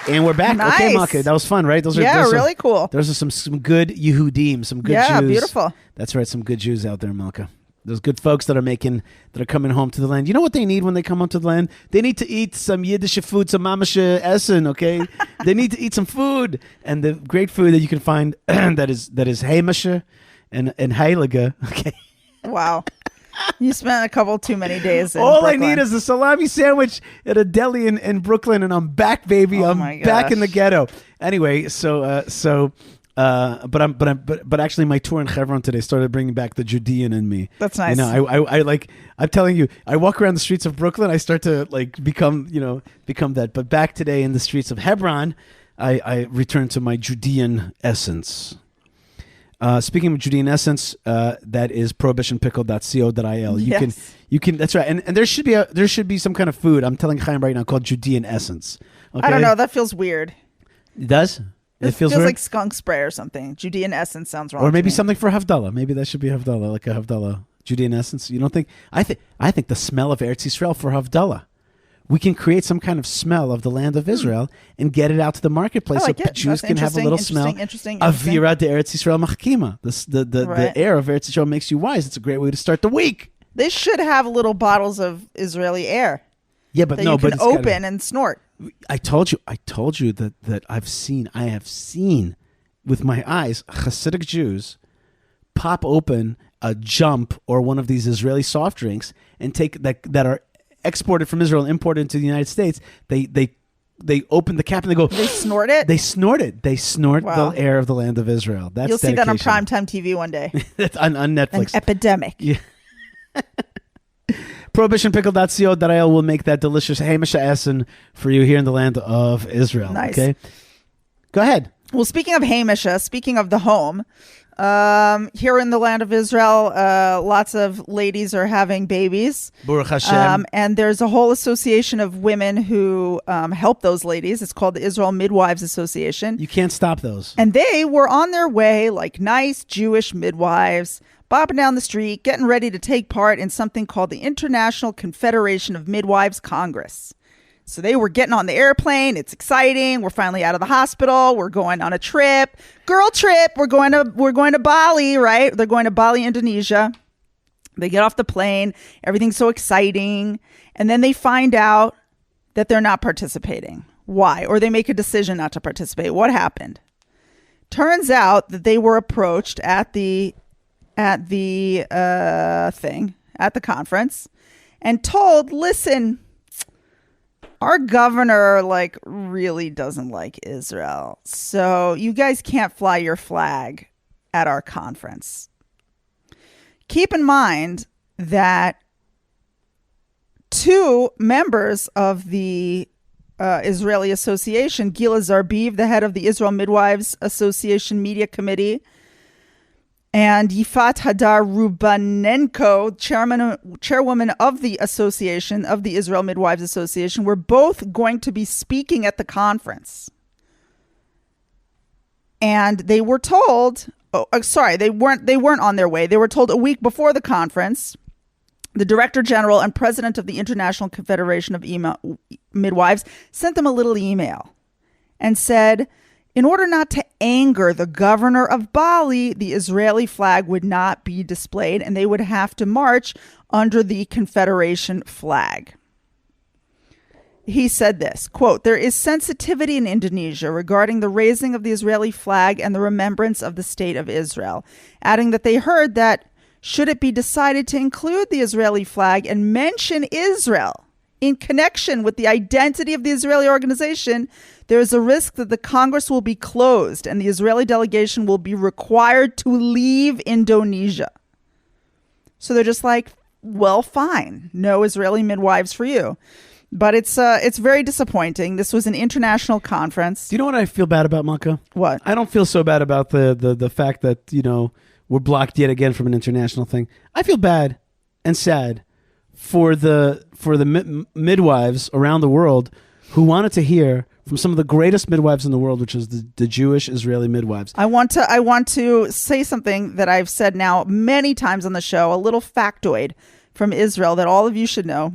And we're back. Nice. Okay, Malka, that was fun, right? Those really cool. Those are some good Yehudim, some good Jews. Yeah, beautiful. That's right, some good Jews out there, Malka. Those good folks that are coming home to the land. You know what they need when they come home to the land? They need to eat some Yiddish food, some mamashe essen, okay? They need to eat some food. And the great food that you can find that is heimashe and heilige, okay? Wow. You spent a couple too many days in All Brooklyn. I need is a salami sandwich at a deli in Brooklyn, and I'm back, baby. Oh I'm back in the ghetto. Anyway, but actually, my tour in Hebron today started bringing back the Judean in me. That's nice. I'm telling you, I walk around the streets of Brooklyn, I start to become that. But back today in the streets of Hebron, I return to my Judean essence. Speaking of Judean essence, that is prohibitionpickle.co.il. You can. That's right. And there should be some kind of food. I'm telling Chaim right now called Judean essence. Okay? I don't know. That feels weird. It does. It feels weird? like skunk spray or something. Judean essence sounds wrong. Or maybe to me. something for Havdalah. Maybe that should be Havdalah, like a Havdalah. Judean essence. You don't think? I think the smell of Eretz Yisrael for Havdalah. We can create some kind of smell of the land of Israel and get it out to the marketplace so Jews can have a little smell. Avira de Eretz Yisrael machkima. The air of Eretz Yisrael makes you wise. It's a great way to start the week. They should have little bottles of Israeli air. Yeah, but that no, you can but open and snort. I told you that I have seen with my eyes Hasidic Jews pop open a Jump or one of these Israeli soft drinks and take that are exported from Israel and imported into the United States. They open the cap and they go. They snort it. They snort it. They snort Wow. the air of the land of Israel. That's You'll see that on dedication. primetime TV one day. That's on Netflix. An epidemic. Yeah. Prohibitionpickle.co.il will make that delicious Hamisha Essen for you here in the land of Israel. Nice. Okay, go ahead. Well, speaking of Hamisha, speaking of the home, here in the land of Israel, lots of ladies are having babies. Baruch Hashem. And there's a whole association of women who help those ladies. It's called the Israel Midwives Association. You can't stop those. And they were on their way like nice Jewish midwives, bopping down the street, getting ready to take part in something called the International Confederation of Midwives Congress. So they were getting on the airplane. It's exciting. We're finally out of the hospital. We're going on a trip. Girl trip. We're going to Bali, right? They're going to Bali, Indonesia. They get off the plane. Everything's so exciting. And then they find out that they're not participating. Why? Or they make a decision not to participate. What happened? Turns out that they were approached at the conference and told, listen, our governor really doesn't like Israel. So you guys can't fly your flag at our conference. Keep in mind that two members of the Israeli Association, Gila Zarbiv, the head of the Israel Midwives Association Media Committee, and Yifat Hadar Rubanenko, chairwoman of the association, of the Israel Midwives Association, were both going to be speaking at the conference. And they were told, they weren't on their way. They were told a week before the conference, the Director General and President of the International Confederation of Midwives sent them a little email and said, In order not to anger the governor of Bali, the Israeli flag would not be displayed, and they would have to march under the Confederation flag. He said this, quote, "There is sensitivity in Indonesia regarding the raising of the Israeli flag and the remembrance of the state of Israel," adding that they heard that should it be decided to include the Israeli flag and mention Israel in connection with the identity of the Israeli organization, there is a risk that the Congress will be closed and the Israeli delegation will be required to leave Indonesia. So they're just like, well, fine. No Israeli midwives for you. But it's very disappointing. This was an international conference. Do you know what I feel bad about, Malka? What? I don't feel so bad about the fact that, we're blocked yet again from an international thing. I feel bad and sad for the midwives around the world who wanted to hear from some of the greatest midwives in the world, which is the Jewish Israeli midwives. I want to say something that I've said now many times on the show, a little factoid from Israel that all of you should know.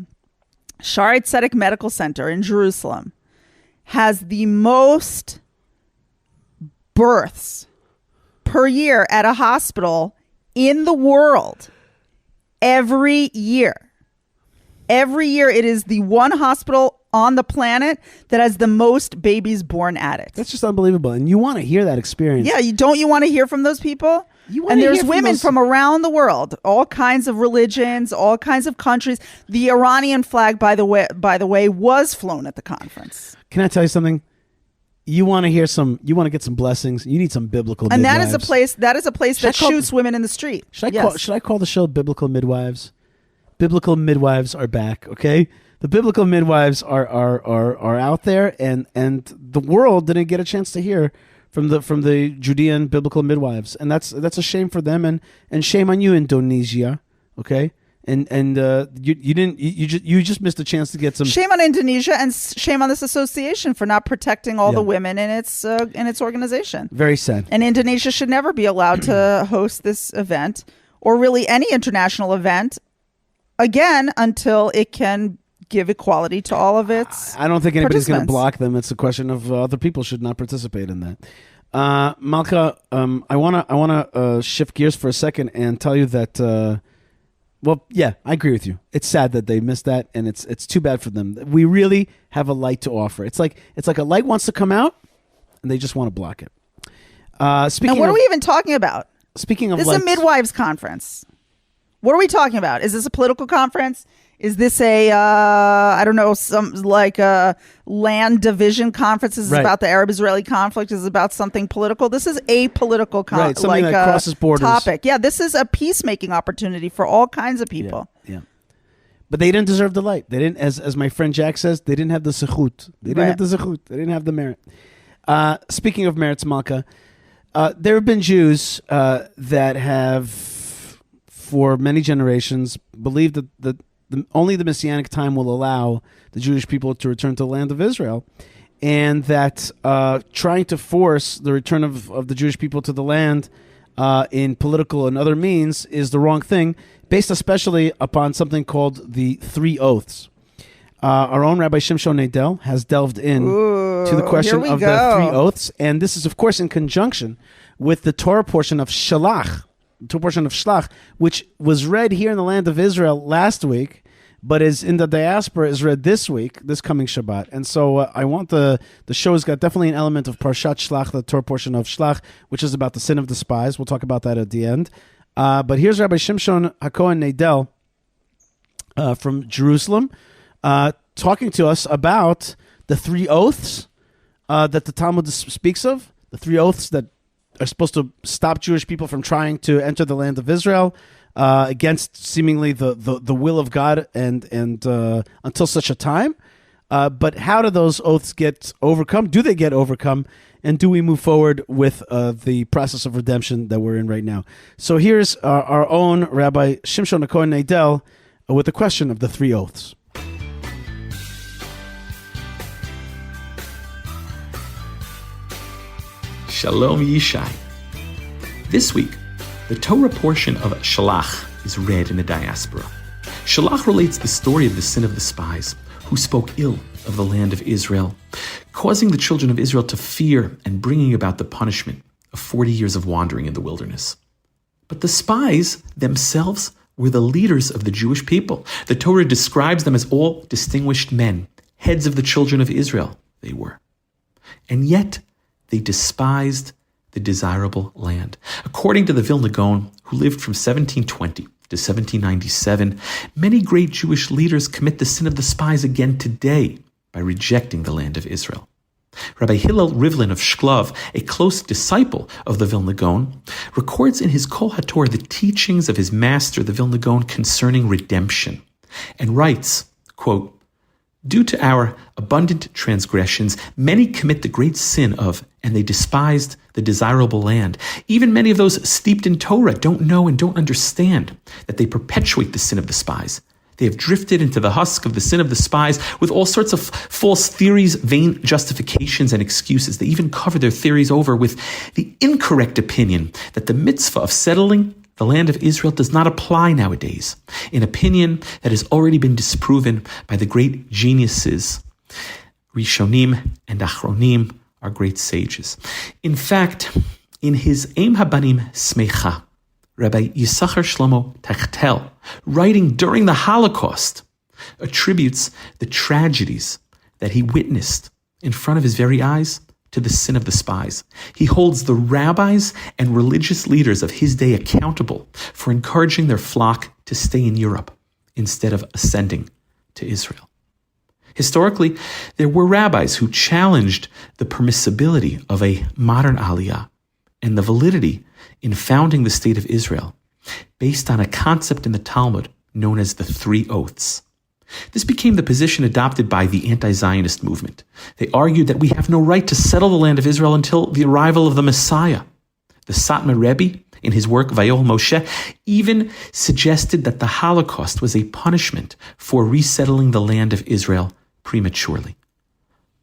Shaare Tzedek Medical Center in Jerusalem has the most births per year at a hospital in the world every year. Every year it is the one hospital on the planet that has the most babies born at it. That's just unbelievable. And you want to hear that experience. Yeah, don't you want to hear from those people? And there's women from around the world, all kinds of religions, all kinds of countries. The Iranian flag, by the way, was flown at the conference. Can I tell you something? You want to hear you want to get some blessings. You need some biblical midwives. And that is a place that shoots women in the street. Should I call the show Biblical Midwives? Biblical midwives are back, okay? The biblical midwives are out there, and the world didn't get a chance to hear from the Judean biblical midwives, and that's a shame for them, and shame on you, Indonesia, okay? And you just missed a chance to get some shame on Indonesia, and shame on this association for not protecting all the women in its organization. Very sad. And Indonesia should never be allowed to host this event, or really any international event, again, until it can give equality to all of its I don't think anybody's going to block them. It's a question of other people should not participate in that. Malka, I want to shift gears for a second and tell you that I agree with you. It's sad that they missed that, and it's too bad for them. We really have a light to offer. It's like a light wants to come out, and they just want to block it. And what are we even talking about? Speaking of this is a midwives conference. What are we talking about? Is this a political conference? Is this a, some like a land division conference? Is this about the Arab-Israeli conflict? Is it about something political? This is a political something that crosses borders. Topic. Yeah, this is a peacemaking opportunity for all kinds of people. Yeah. But they didn't deserve the light. They didn't, as my friend Jack says, they didn't have the zechut. They didn't have the zechut. They didn't have the merit. Speaking of merits, Malka, there have been Jews that have, for many generations, believed that only the Messianic time will allow the Jewish people to return to the land of Israel, and that trying to force the return of the Jewish people to the land in political and other means is the wrong thing, based especially upon something called the three oaths. Our own Rabbi Shimshon Nadel has delved in to the question of the three oaths, and this is, of course, in conjunction with the Torah portion of Shalach, which was read here in the land of Israel last week, but is in the diaspora is read this week, this coming Shabbat. And so I want the show's got definitely an element of Parshat Shlach, the Torah portion of Shlach, which is about the sin of the spies. We'll talk about that at the end. But here's Rabbi Shimshon HaKohen Nadel from Jerusalem talking to us about the three oaths that the Talmud speaks of, the three oaths that are supposed to stop Jewish people from trying to enter the land of Israel against seemingly the will of God and until such a time. But how do those oaths get overcome? Do they get overcome? And do we move forward with the process of redemption that we're in right now? So here's our own Rabbi Shimshon HaKohen Nadel with the question of the three oaths. Shalom Yishai. This week, the Torah portion of Shalach is read in the diaspora. Shalach relates the story of the sin of the spies who spoke ill of the land of Israel. causing the children of Israel to fear and bringing about the punishment of 40 years of wandering in the wilderness. But the spies themselves were the leaders of the Jewish people. The Torah describes them as all distinguished men, heads of the children of Israel, they were. And yet, they despised the desirable land. According to the Vilna Gaon, who lived from 1720 to 1797, many great Jewish leaders commit the sin of the spies again today by rejecting the land of Israel. Rabbi Hillel Rivlin of Shklov, a close disciple of the Vilna Gaon, records in his Kol HaTorah the teachings of his master, the Vilna Gaon, concerning redemption, and writes, quote, "Due to our abundant transgressions, many commit the great sin of, and they despised the desirable land. Even many of those steeped in Torah don't know and don't understand that they perpetuate the sin of the spies. They have drifted into the husk of the sin of the spies with all sorts of false theories, vain justifications, and excuses. They even cover their theories over with the incorrect opinion that the mitzvah of settling the land of Israel does not apply nowadays, an opinion that has already been disproven by the great geniuses, Rishonim and Achronim, our great sages. In fact, in his Eim Habanim Smecha, Rabbi Yisachar Shlomo Techtel, writing during the Holocaust, attributes the tragedies that he witnessed in front of his very eyes to the sin of the spies. He holds the rabbis and religious leaders of his day accountable for encouraging their flock to stay in Europe instead of ascending to Israel. Historically, there were rabbis who challenged the permissibility of a modern aliyah and the validity in founding the state of Israel based on a concept in the Talmud known as the three oaths. This became the position adopted by the anti-Zionist movement. They argued that we have no right to settle the land of Israel until the arrival of the Messiah. The Satmar Rebbe, in his work Vayol Moshe, even suggested that the Holocaust was a punishment for resettling the land of Israel prematurely.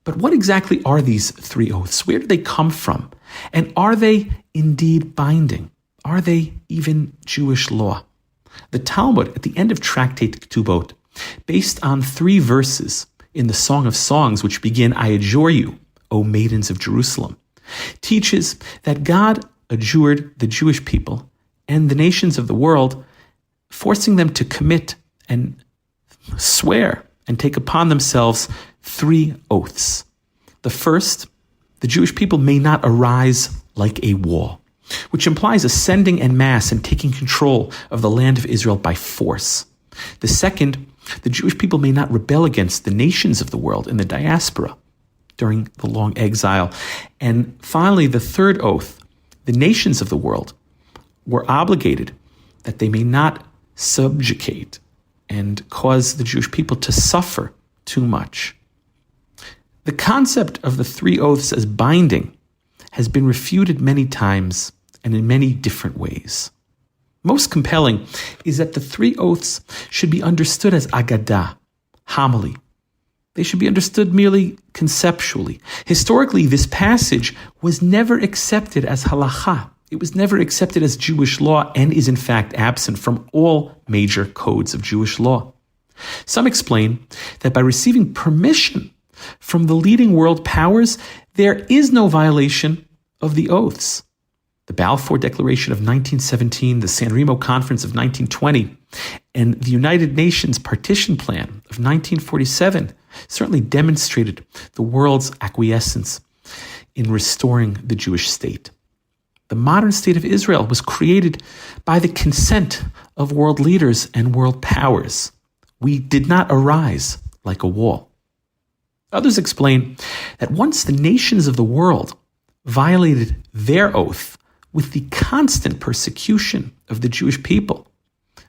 But what exactly are these three oaths? Where do they come from? And are they indeed binding? Are they even Jewish law? The Talmud, at the end of Tractate Ketubot, based on 3 verses in the Song of Songs, which begin, "I adjure you, O maidens of Jerusalem," teaches that God adjured the Jewish people and the nations of the world, forcing them to commit and swear and take upon themselves 3 oaths. The first, the Jewish people may not arise like a wall, which implies ascending en masse and taking control of the land of Israel by force. The second, the Jewish people may not rebel against the nations of the world in the diaspora during the long exile. And finally, the third oath, the nations of the world were obligated that they may not subjugate and cause the Jewish people to suffer too much. The concept of the 3 oaths as binding has been refuted many times and in many different ways. Most compelling is that the 3 oaths should be understood as agadah, homily. They should be understood merely conceptually. Historically, this passage was never accepted as halacha. It was never accepted as Jewish law and is in fact absent from all major codes of Jewish law. Some explain that by receiving permission from the leading world powers, there is no violation of the oaths. The Balfour Declaration of 1917, the San Remo Conference of 1920, and the United Nations Partition Plan of 1947 certainly demonstrated the world's acquiescence in restoring the Jewish state. The modern state of Israel was created by the consent of world leaders and world powers. We did not arise like a wall. Others explain that once the nations of the world violated their oath with the constant persecution of the Jewish people,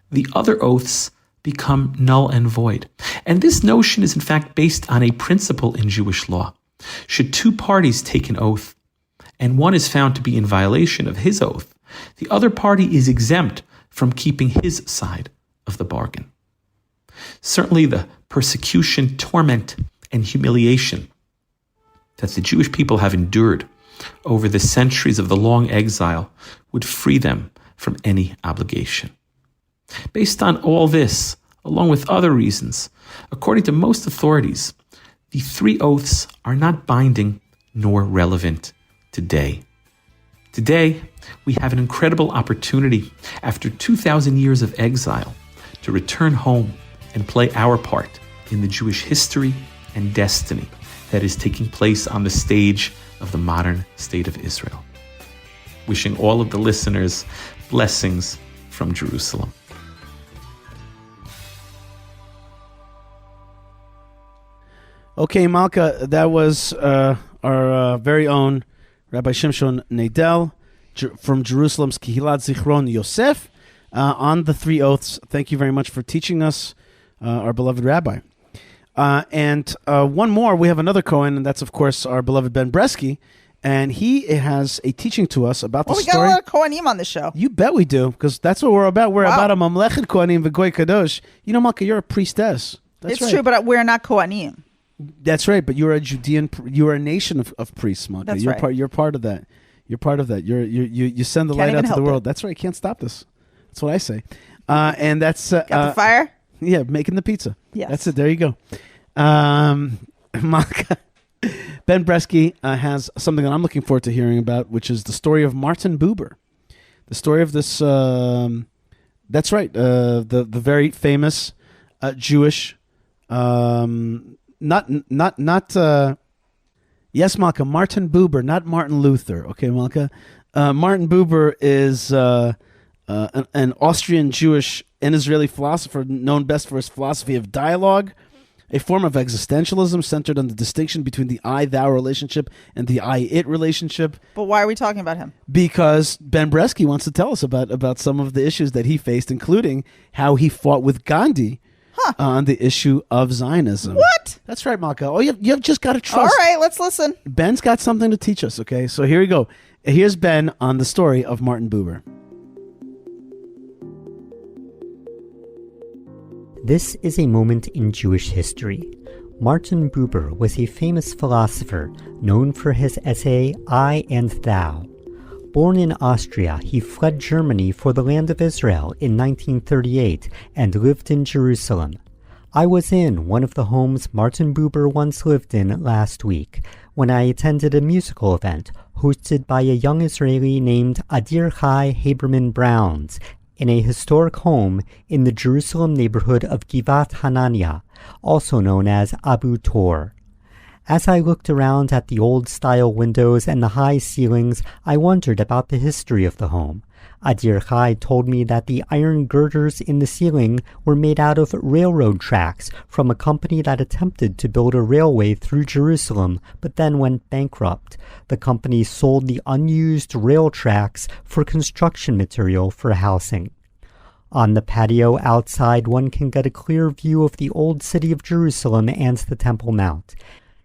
the other oaths become null and void. And this notion is in fact based on a principle in Jewish law. Should 2 parties take an oath, and one is found to be in violation of his oath, the other party is exempt from keeping his side of the bargain. Certainly the persecution, torment, and humiliation that the Jewish people have endured over the centuries of the long exile would free them from any obligation. Based on all this, along with other reasons, according to most authorities, the three oaths are not binding nor relevant today. Today, we have an incredible opportunity after 2,000 years of exile to return home and play our part in the Jewish history and destiny that is taking place on the stage of the modern state of Israel. Wishing all of the listeners blessings from Jerusalem. Okay, Malka, that was our very own Rabbi Shimshon Nadel from Jerusalem's Kehilat Zichron Yosef on the three oaths. Thank you very much for teaching us, our beloved rabbi. And one more, we have another Kohen, and that's, of course, our beloved Ben Bresky. And he has a teaching to us about the story. We got a lot of Kohanim on the show. You bet we do, because that's what we're about. We're about a Mamlechet Kohanim v'Goy Kadosh. You know, Malka, you're a priestess. That's it's true, but we're not Kohanim. That's right, but you're a Judean. You're a nation of priests, Malka. That's you're right. You're part of that. You're part of that. You send the light out to the world. That's right. Can't stop this. That's what I say. And that's got the fire. Yeah, making the pizza. Yes, that's it. There you go. Malka, Ben Bresky has something that I'm looking forward to hearing about, which is the story of Martin Buber. The story of this. That's right. The very famous Jewish. Yes, Malka, Martin Buber, not Martin Luther. Okay, Malka. Martin Buber is an Austrian Jewish and Israeli philosopher known best for his philosophy of dialogue, a form of existentialism centered on the distinction between the I-thou relationship and the I-it relationship. But why are we talking about him? Because Ben Bresky wants to tell us about some of the issues that he faced, including how he fought with Gandhi on the issue of Zionism. What? That's right, Malka. Oh, you've just got to trust. All right, let's listen. Ben's got something to teach us, okay? So here we go. Here's Ben on the story of Martin Buber. This is a moment in Jewish history. Martin Buber was a famous philosopher known for his essay, I and Thou. Born in Austria, he fled Germany for the land of Israel in 1938 and lived in Jerusalem. I was in one of the homes Martin Buber once lived in last week when I attended a musical event hosted by a young Israeli named Adir Chai Haberman Browns in a historic home in the Jerusalem neighborhood of Givat Hanania, also known as Abu Tor. As I looked around at the old-style windows and the high ceilings, I wondered about the history of the home. Adir Chai told me that the iron girders in the ceiling were made out of railroad tracks from a company that attempted to build a railway through Jerusalem, but then went bankrupt. The company sold the unused rail tracks for construction material for housing. On the patio outside, one can get a clear view of the old city of Jerusalem and the Temple Mount.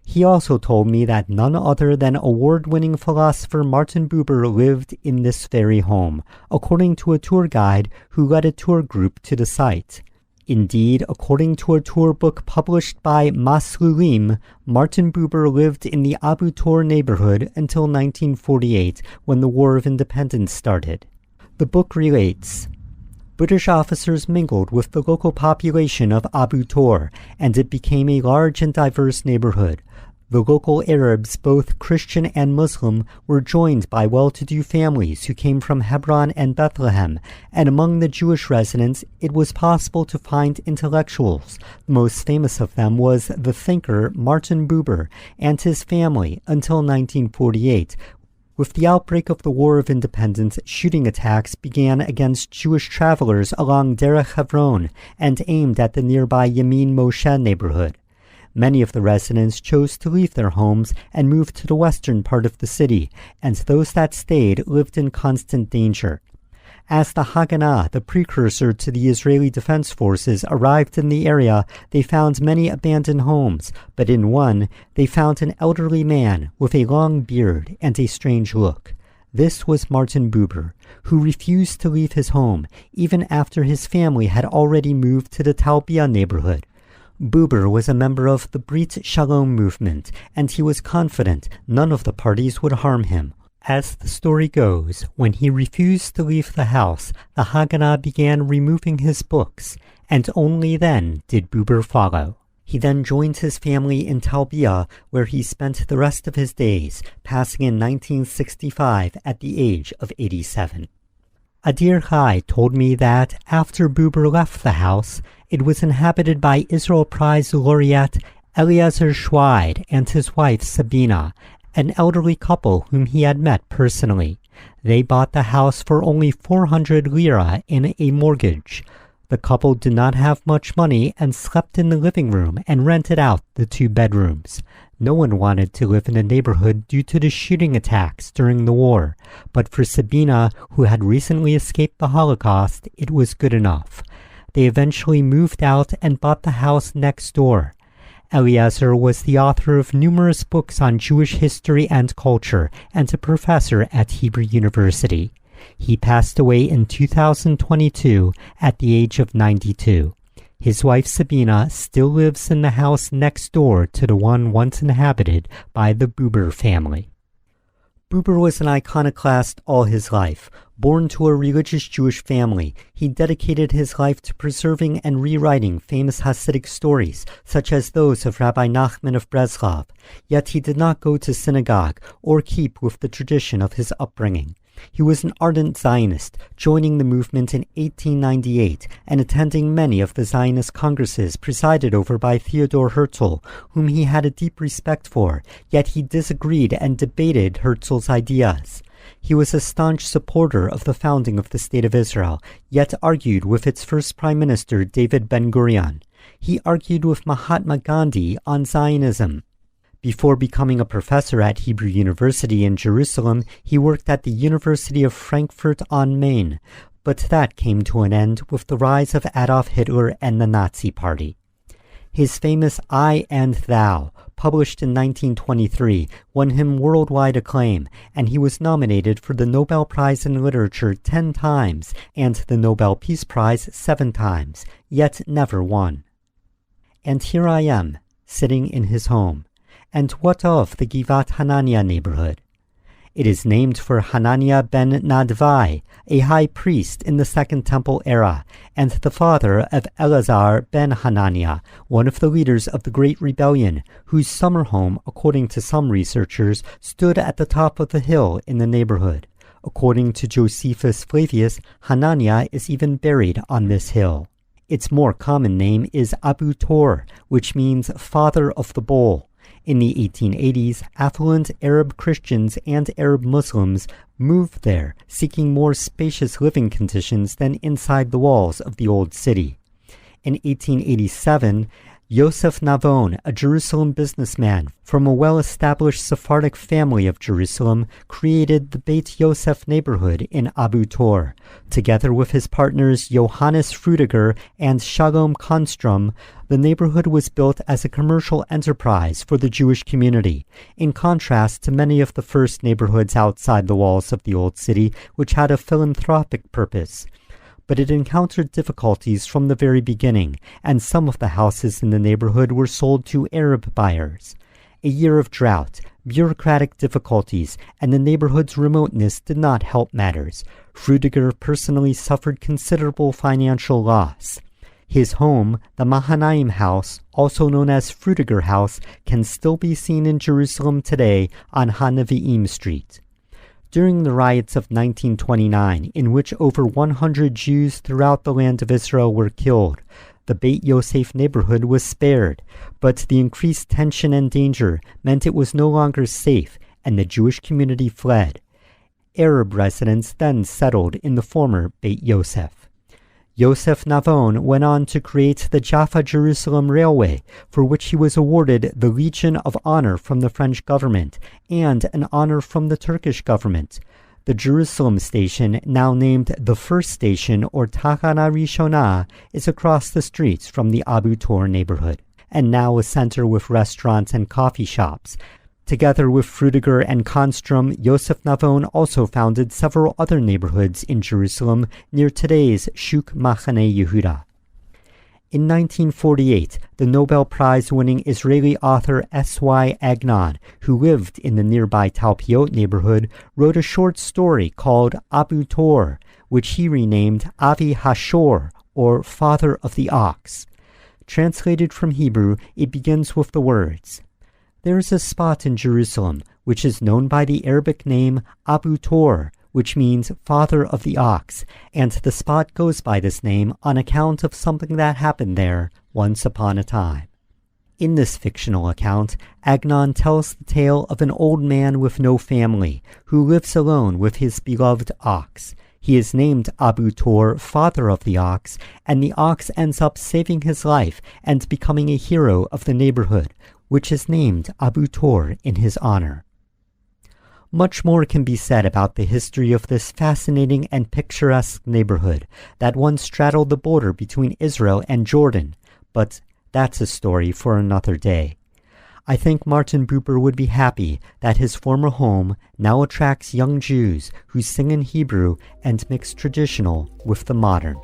He also told me that none other than award-winning philosopher Martin Buber lived in this very home, according to a tour guide who led a tour group to the site. Indeed, according to a tour book published by Maslulim, Martin Buber lived in the Abu Tor neighborhood until 1948, when the War of Independence started. The book relates, British officers mingled with the local population of Abu Tor, and it became a large and diverse neighborhood. The local Arabs, both Christian and Muslim, were joined by well-to-do families who came from Hebron and Bethlehem, and among the Jewish residents, it was possible to find intellectuals. The most famous of them was the thinker Martin Buber and his family until 1948. With the outbreak of the War of Independence, shooting attacks began against Jewish travelers along Derech Hebron and aimed at the nearby Yamin Moshe neighborhood. Many of the residents chose to leave their homes and move to the western part of the city, and those that stayed lived in constant danger. As the Haganah, the precursor to the Israeli Defense Forces, arrived in the area, they found many abandoned homes, but in one, they found an elderly man with a long beard and a strange look. This was Martin Buber, who refused to leave his home, even after his family had already moved to the Talbia neighborhood. Buber was a member of the Brit Shalom movement, and he was confident none of the parties would harm him. As the story goes, when he refused to leave the house, the Haganah began removing his books, and only then did Buber follow. He then joined his family in Talbia, where he spent the rest of his days, passing in 1965 at the age of 87. Adir Chai told me that after Buber left the house, it was inhabited by Israel Prize laureate Eliezer Schweid and his wife Sabina, an elderly couple whom he had met personally. They bought the house for only 400 lira in a mortgage. The couple did not have much money and slept in the living room and rented out the 2 bedrooms. No one wanted to live in the neighborhood due to the shooting attacks during the war, but for Sabina, who had recently escaped the Holocaust, it was good enough. They eventually moved out and bought the house next door. Eliezer was the author of numerous books on Jewish history and culture and a professor at Hebrew University. He passed away in 2022 at the age of 92. His wife Sabina still lives in the house next door to the one once inhabited by the Buber family. Buber was an iconoclast all his life. Born to a religious Jewish family, he dedicated his life to preserving and rewriting famous Hasidic stories, such as those of Rabbi Nachman of Breslov. Yet he did not go to synagogue or keep with the tradition of his upbringing. He was an ardent Zionist, joining the movement in 1898 and attending many of the Zionist congresses presided over by Theodor Herzl, whom he had a deep respect for, yet he disagreed and debated Herzl's ideas. He was a staunch supporter of the founding of the State of Israel, yet argued with its first Prime Minister David Ben-Gurion. He argued with Mahatma Gandhi on Zionism. Before becoming a professor at Hebrew University in Jerusalem, he worked at the University of Frankfurt on Main, but that came to an end with the rise of Adolf Hitler and the Nazi Party. His famous I and Thou, published in 1923, won him worldwide acclaim, and he was nominated for the Nobel Prize in Literature 10 times and the Nobel Peace Prize 7 times, yet never won. And here I am, sitting in his home. And what of the Givat Hanania neighborhood? It is named for Hanania ben Nadvai, a high priest in the Second Temple era, and the father of Elazar ben Hanania, one of the leaders of the Great Rebellion, whose summer home, according to some researchers, stood at the top of the hill in the neighborhood. According to Josephus Flavius, Hanania is even buried on this hill. Its more common name is Abu Tor, which means father of the bowl. In the 1880s, affluent Arab Christians and Arab Muslims moved there, seeking more spacious living conditions than inside the walls of the old city. In 1887, Yosef Navon, a Jerusalem businessman from a well-established Sephardic family of Jerusalem, created the Beit Yosef neighborhood in Abu Tor. Together with his partners Johannes Frutiger and Shalom Konstrom, the neighborhood was built as a commercial enterprise for the Jewish community, in contrast to many of the first neighborhoods outside the walls of the old city, which had a philanthropic purpose. But it encountered difficulties from the very beginning, and some of the houses in the neighborhood were sold to Arab buyers. A year of drought, bureaucratic difficulties, and the neighborhood's remoteness did not help matters. Frutiger personally suffered considerable financial loss. His home, the Mahanaim House, also known as Frutiger House, can still be seen in Jerusalem today on HaNevi'im Street. During the riots of 1929, in which over 100 Jews throughout the land of Israel were killed, the Beit Yosef neighborhood was spared, but the increased tension and danger meant it was no longer safe, and the Jewish community fled. Arab residents then settled in the former Beit Yosef. Yosef Navon went on to create the Jaffa-Jerusalem Railway, for which he was awarded the Legion of Honor from the French government and an honor from the Turkish government. The Jerusalem station, now named the First Station or Tachana Rishona, is across the streets from the Abu Tor neighborhood, and now a center with restaurants and coffee shops. Together with Frutiger and Konstrom, Yosef Navon also founded several other neighborhoods in Jerusalem near today's Shuk Machane Yehuda. In 1948, the Nobel Prize-winning Israeli author S.Y. Agnon, who lived in the nearby Talpiot neighborhood, wrote a short story called Abu Tor, which he renamed Avi Hashor, or Father of the Ox. Translated from Hebrew, it begins with the words, "There is a spot in Jerusalem which is known by the Arabic name Abu Tor, which means father of the ox, and the spot goes by this name on account of something that happened there once upon a time." In this fictional account, Agnon tells the tale of an old man with no family who lives alone with his beloved ox. He is named Abu Tor, father of the ox, and the ox ends up saving his life and becoming a hero of the neighborhood, which is named Abu Tor in his honor. Much more can be said about the history of this fascinating and picturesque neighborhood that once straddled the border between Israel and Jordan, but that's a story for another day. I think Martin Buber would be happy that his former home now attracts young Jews who sing in Hebrew and mix traditional with the modern.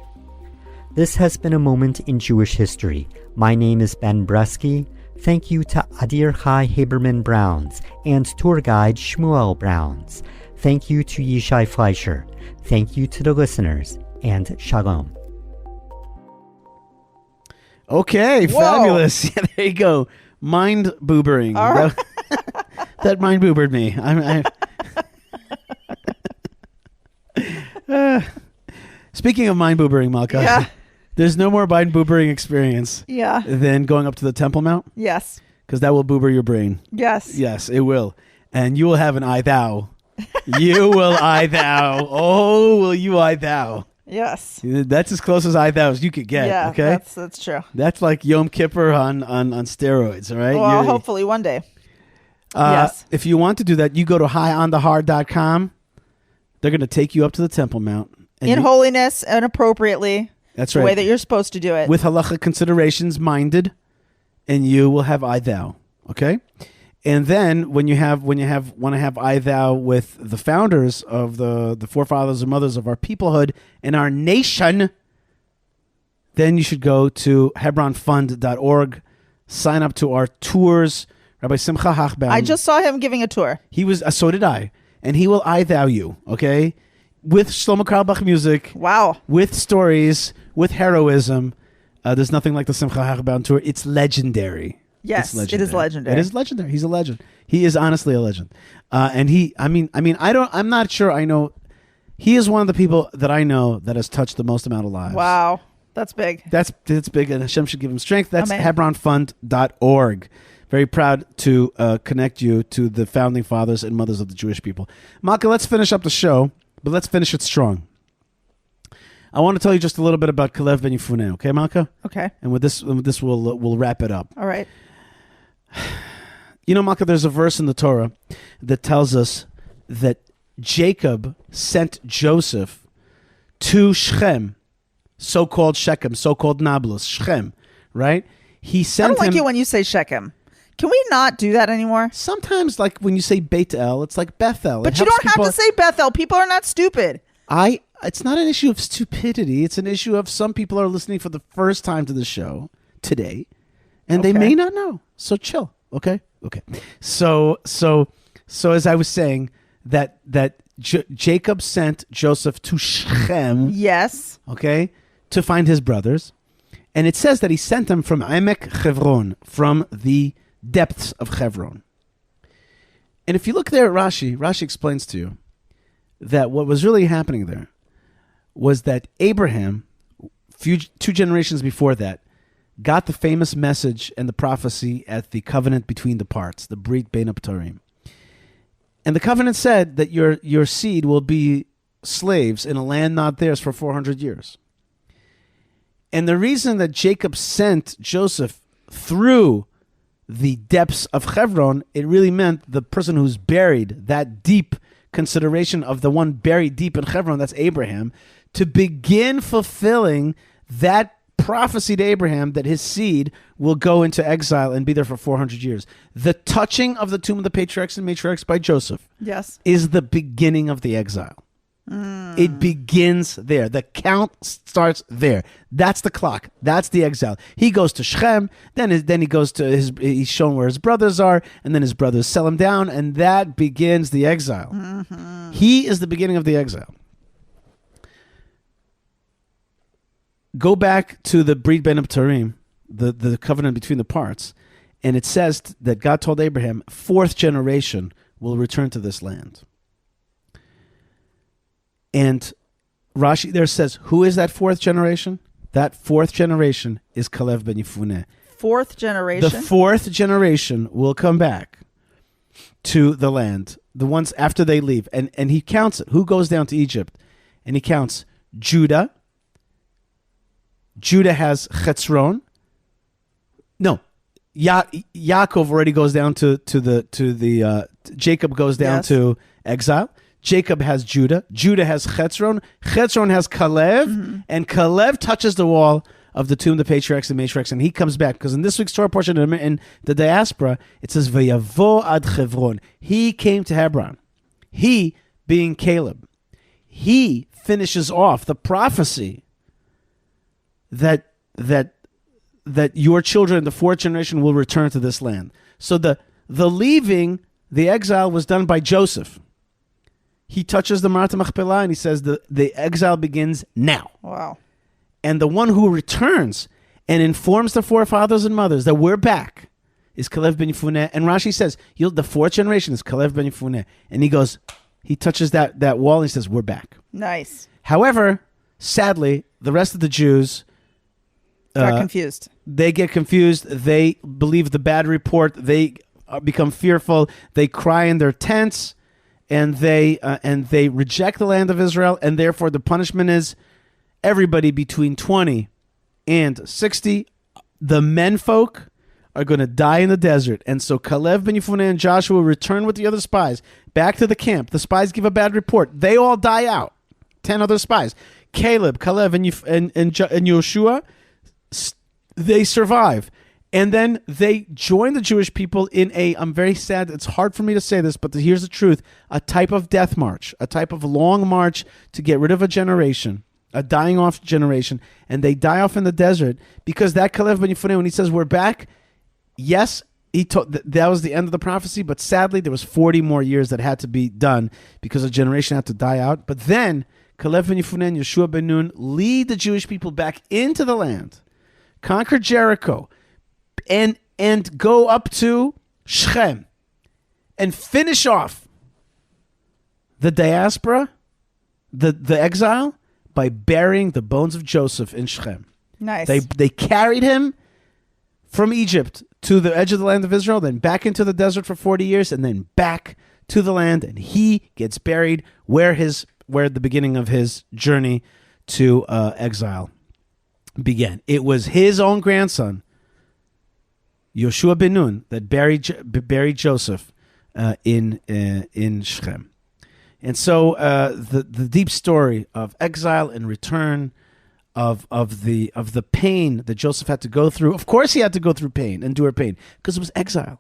This has been a moment in Jewish history. My name is Ben Bresky. Thank you to Adir Chai Haberman Browns and tour guide Shmuel Browns. Thank you to Yishai Fleisher. Thank you to the listeners, and shalom. Okay, Whoa. fabulous. Yeah, there you go. Mind boobering. Right. That mind boobered me. Speaking of mind boobering, Malka, Yeah. there's no more mind boobering experience Yeah. than going up to the Temple Mount, Yes. because that will boober your brain. Yes. Yes, it will. And you will have an I thou. You will I thou. Oh, will you I thou. Yes. That's as close as I thou as you could get. Yeah, okay? that's true. That's like Yom Kippur on steroids, all right? Well, hopefully one day. Yes. If you want to do that, you go to highonthehard.com. They're going to take you up to the Temple Mount. In holiness and appropriately. That's the right. way that you're supposed to do it. With halacha considerations minded, and you will have I thou. Okay? And then when you want to have I thou with the founders of the forefathers and mothers of our peoplehood and our nation, then you should go to hebronfund.org, sign up to our tours. Rabbi Simcha Hachbaum. I just saw him giving a tour. He was, so did I. And he will I thou you, okay? With Shlomo Karlbach music. Wow. With stories, with heroism. There's nothing like the Simcha Hachbaum tour. It's legendary. Yes, It's it is legendary. It is legendary. He's a legend. He is honestly a legend. And I'm not sure I know. He is one of the people that I know that has touched the most amount of lives. Wow. That's big. That's big, and Hashem should give him strength. That's Amen. hebronfund.org. Very proud to connect you to the founding fathers and mothers of the Jewish people. Malka, let's finish up the show, but let's finish it strong. I want to tell you just a little bit about Kalev Ben Yefuneh, okay, Malka? Okay. And with this we'll wrap it up. All right. You know, Malka, there's a verse in the Torah that tells us that Jacob sent Joseph to Shechem, so-called Shechem, so-called Nablus, Shechem, right? He I sent don't like him. it when you say Shechem. Can we not do that anymore? Sometimes, like when you say Beit El, it's like Bethel. But you don't have to say Bethel. People are not stupid. It's not an issue of stupidity. It's an issue of some people are listening for the first time to the show today, and they may not know. So chill, okay? Okay. So as I was saying, that Jacob sent Joseph to Shechem. Yes. Okay, to find his brothers, and it says that he sent them from Emek Chevron, from the depths of Chevron. And if you look there at Rashi explains to you that what was really happening there was that Abraham, two generations before that, got the famous message and the prophecy at the covenant between the parts, the Brit Bein HaBetarim. And the covenant said that your seed will be slaves in a land not theirs for 400 years. And the reason that Jacob sent Joseph through the depths of Hebron, it really meant the person who's buried, that deep consideration of the one buried deep in Hebron, that's Abraham, to begin fulfilling that prophecy to Abraham that his seed will go into exile and be there for 400 years. The touching of the tomb of the patriarchs and matriarchs by Joseph is the beginning of the exile. It begins there. The count starts there. That's the clock. That's the exile. He goes to Shechem, then he goes to he's shown where his brothers are, and then his brothers sell him down, and that begins the exile. Mm-hmm. He is the beginning of the exile. Go back to the Brit Bein HaBetarim the covenant between the parts. And it says that God told Abraham, 4th generation will return to this land. And Rashi there says, who is that 4th generation? That 4th generation is Kalev ben Yefuneh. 4th generation? The 4th generation will come back to the land, the ones after they leave. And he counts it. Who goes down to Egypt? And he counts Judah. Judah has Chetzron. No, Yaakov already goes down to the Jacob goes down to exile. Jacob has Judah. Judah has Chetzron. Chetzron has Kalev, and Kalev touches the wall of the tomb of the patriarchs and matriarchs, and he comes back. Because in this week's Torah portion, in the diaspora, it says, Vayavo ad Chevron. He came to Hebron. He, being Caleb, he finishes off the prophecy that your children in the 4th generation will return to this land. So the leaving, the exile was done by Joseph. He touches the Marat Machpelah and he says the exile begins now. Wow. And the one who returns and informs the forefathers and mothers that we're back is Kalev ben Yefuneh. And Rashi says, the 4th generation is Kalev ben Yefuneh. And he touches that wall and he says, we're back. Nice. However, sadly, the rest of the Jews got confused. They get confused. They believe the bad report. They become fearful. They cry in their tents, and they reject the land of Israel. And therefore, the punishment is everybody between 20 and 60. The menfolk are going to die in the desert. And so Kalev ben Yefuneh and Joshua return with the other spies back to the camp. The spies give a bad report. They all die out. 10 other spies. Caleb, Kalev, and Yoshua, they survive. And then they join the Jewish people in I'm very sad, it's hard for me to say this, but here's the truth, a type of death march, a type of long march to get rid of a generation, a dying off generation, and they die off in the desert because that Kalev ben Yefuneh, when he says we're back, yes, that was the end of the prophecy, but sadly there was 40 more years that had to be done because a generation had to die out. But then Kalev ben Yefuneh and Yeshua ben Nun lead the Jewish people back into the land, conquer Jericho, and go up to Shechem and finish off the diaspora, the exile, by burying the bones of Joseph in Shechem. Nice. They carried him from Egypt to the edge of the land of Israel, then back into the desert for 40 years, and then back to the land, and he gets buried where the beginning of his journey to exile began. It was his own grandson, Yoshua ben Nun, that buried Joseph in Shechem. And so the deep story of exile and return, of the pain that Joseph had to go through. Of course, he had to go through pain, endure pain, because it was exile.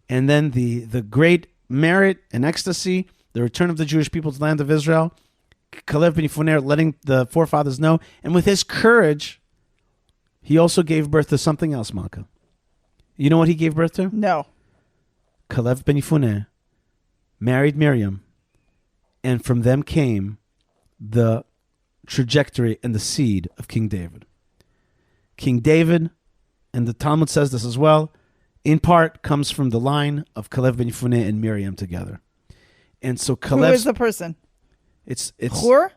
And then the great merit and ecstasy, the return of the Jewish people to the land of Israel. Kalev ben Yefuneh letting the forefathers know, and with his courage, he also gave birth to something else, Malka. You know what he gave birth to? No. Kalev ben Yefuneh married Miriam, and from them came the trajectory and the seed of King David. King David, and the Talmud says this as well, in part comes from the line of Kalev ben Yefuneh and Miriam together. And so Kalev, who is the person? It's Hur?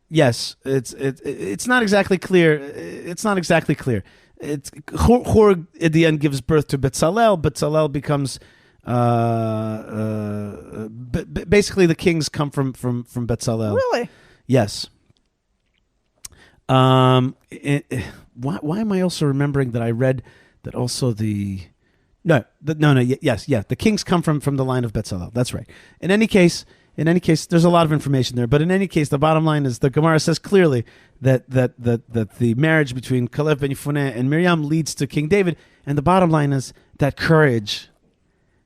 Yes, it's not exactly clear. It's not exactly clear. It's Hur at the end gives birth to Betzalel. Betzalel becomes basically the kings come from Betzalel. Really? Yes. Why am I also remembering that I read that also yes, the kings come from the line of Betzalel. That's right. In any case, there's a lot of information there. But in any case, the bottom line is the Gemara says clearly that the marriage between Kalev ben Yefuneh and Miriam leads to King David. And the bottom line is that courage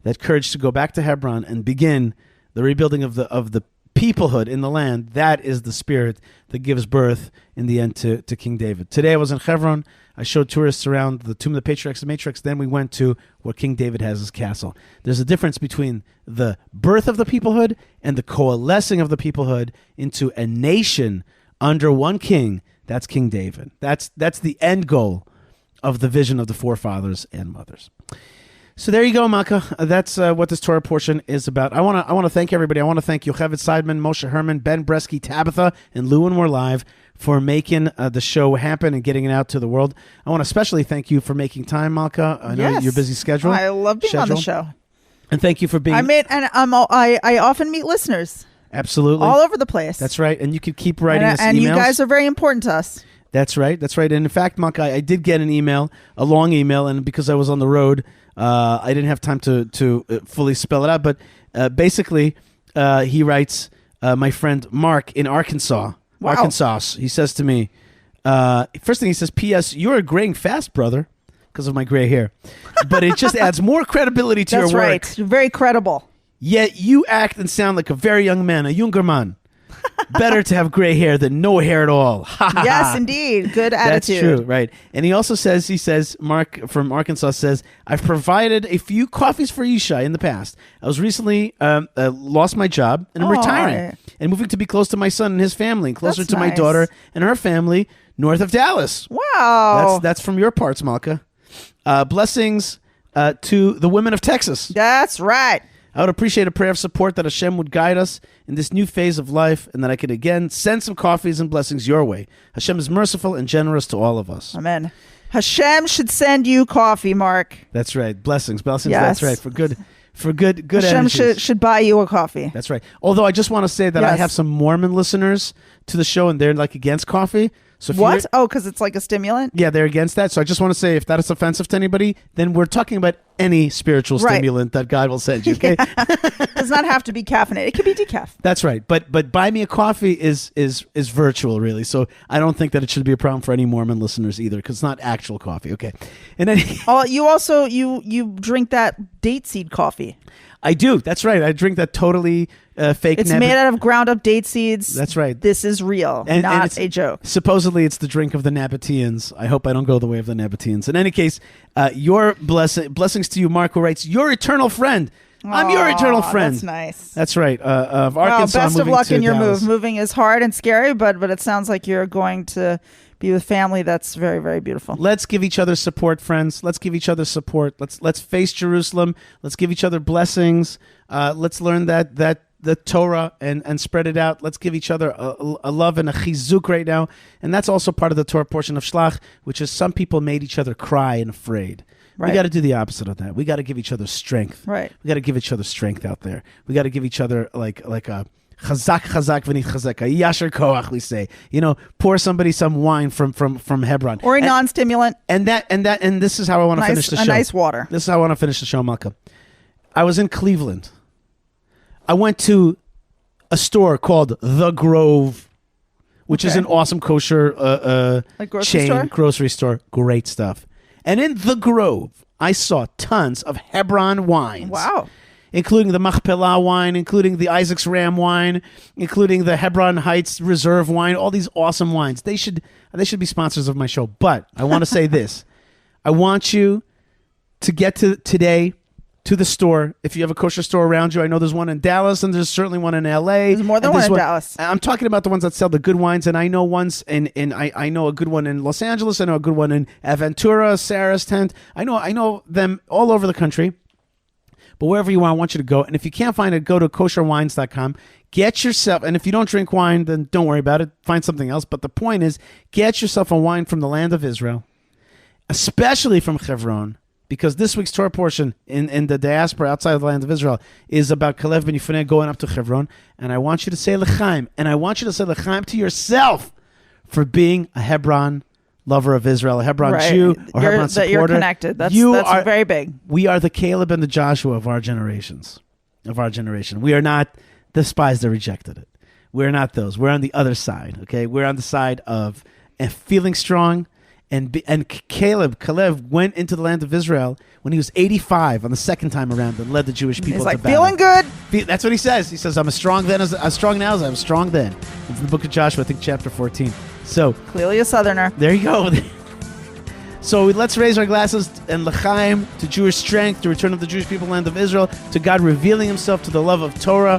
to go back to Hebron and begin the rebuilding of the peoplehood in the land. That is the spirit that gives birth in the end to King David. Today I was in Hebron. I showed tourists around the tomb of the patriarchs and matriarchs. Then we went to where King David has his castle. There's a difference between the birth of the peoplehood and the coalescing of the peoplehood into a nation under one king That's King David. That's the end goal of the vision of the forefathers and mothers. So there you go, Malka. That's what this Torah portion is about. I want to thank everybody. I want to thank Yocheved Seidman, Moshe Herman, Ben Bresky, Tabitha, and Lou and We're Live for making the show happen and getting it out to the world. I want to especially thank you for making time, Malka. I know your busy schedule. I love being on the show. And thank you for being... I often meet listeners. Absolutely. All over the place. That's right. And you could keep writing us emails. And you guys are very important to us. That's right. That's right. And in fact, Malka, I did get an email, a long email, and because I was on the road, I didn't have time to fully spell it out. But basically, he writes, my friend Mark in Arkansas. Wow. Arkansas. He says to me, first thing he says, P.S. You're graying fast, brother, because of my gray hair. But it just adds more credibility to your work. That's right. You're very credible. Yet you act and sound like a very young man, a junger man. Better to have gray hair than no hair at all. Yes, indeed. Good attitude. That's true, right. And he also says, Mark from Arkansas says, I've provided a few coffees for Yishai in the past. I was recently lost my job and I'm retiring and moving to be close to my son and his family, closer to my daughter and her family north of Dallas. Wow. That's from your parts, Malka. Blessings to the women of Texas. That's right. I would appreciate a prayer of support that Hashem would guide us in this new phase of life and that I could again send some coffees and blessings your way. Hashem is merciful and generous to all of us. Amen. Hashem should send you coffee, Mark. That's right. Blessings. Yes. That's right. For good Hashem energies. should buy you a coffee. That's right. Although I just want to say that I have some Mormon listeners to the show and they're like against coffee. So what? Oh, because it's like a stimulant? Yeah, they're against that. So I just want to say, if that is offensive to anybody, then we're talking about any spiritual stimulant that God will send you. Okay, does not have to be caffeinated. It could be decaf. That's right. But buy me a coffee is virtual, really. So I don't think that it should be a problem for any Mormon listeners either, because it's not actual coffee. Okay, and then you also you drink that date seed coffee. I do. That's right. I drink that totally fake. It's made out of ground up date seeds. That's right. This is real, not a joke. Supposedly, it's the drink of the Nabateans. I hope I don't go the way of the Nabateans. In any case, your blessings to you, Mark, who writes, "Your eternal friend." I'm your eternal friend. That's nice. That's right. Of Arkansas. Well, best of luck in your Dallas. move. Moving is hard and scary, but it sounds like you're going to be with family that's very, very beautiful. Let's give each other support, friends. Let's give each other support. Let's face Jerusalem. Let's give each other blessings. Let's learn the Torah and spread it out. Let's give each other a love and a chizuk right now. And that's also part of the Torah portion of Shlach, which is some people made each other cry and afraid. Right. We got to do the opposite of that. We got to give each other strength. Right. We got to give each other strength out there. We got to give each other like a chazak v'nit chazak, a yasher koach, we say. Pour somebody some wine from Hebron or a non-stimulant. And this is how I want to finish the show. A nice water. This is how I want to finish the show, Malka. I was in Cleveland. I went to a store called The Grove, which is an awesome kosher grocery store. Great stuff. And in The Grove, I saw tons of Hebron wines. Wow. Including the Machpelah wine, including the Isaac's Ram wine, including the Hebron Heights Reserve wine, all these awesome wines. They should be sponsors of my show. But I want to say this. I want you to get today to the store. If you have a kosher store around you, I know there's one in Dallas and there's certainly one in LA. There's more than one in Dallas. I'm talking about the ones that sell the good wines, and I know ones I know a good one in Los Angeles. I know a good one in Aventura, Sarah's Tent. I know them all over the country. But wherever you are, I want you to go. And if you can't find it, go to kosherwines.com. Get yourself, and if you don't drink wine, then don't worry about it. Find something else. But the point is, get yourself a wine from the land of Israel, especially from Hebron, because this week's Torah portion in the diaspora outside of the land of Israel is about Kalev ben Yefuneh going up to Hebron. And I want you to say L'chaim. And I want you to say L'chaim to yourself for being a Hebron lover of Israel, a Hebron Jew, or Hebron supporter. You're connected. That's very big. We are the Caleb and the Joshua of our generation. We are not the spies that rejected it. We're not those. We're on the other side. Okay, we're on the side of feeling strong. And Caleb went into the land of Israel when he was 85 on the second time around and led the Jewish people. He's like, to battle. Feeling good. That's what he says. He says, I'm as strong now as I was strong then. It's in the book of Joshua, I think chapter 14. So clearly a Southerner. There you go. So let's raise our glasses and l'chaim to Jewish strength, to return of the Jewish people, land of Israel, to God revealing himself, to the love of Torah,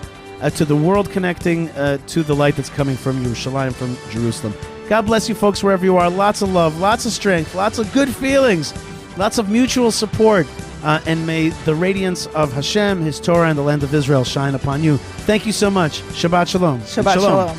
to the world, connecting to the light that's coming from Yerushalayim, from Jerusalem. God bless you folks wherever you are. Lots of love, lots of strength, lots of good feelings, lots of mutual support. And may the radiance of Hashem, His Torah, and the land of Israel shine upon you. Thank you so much. Shabbat Shalom. Shabbat Shalom.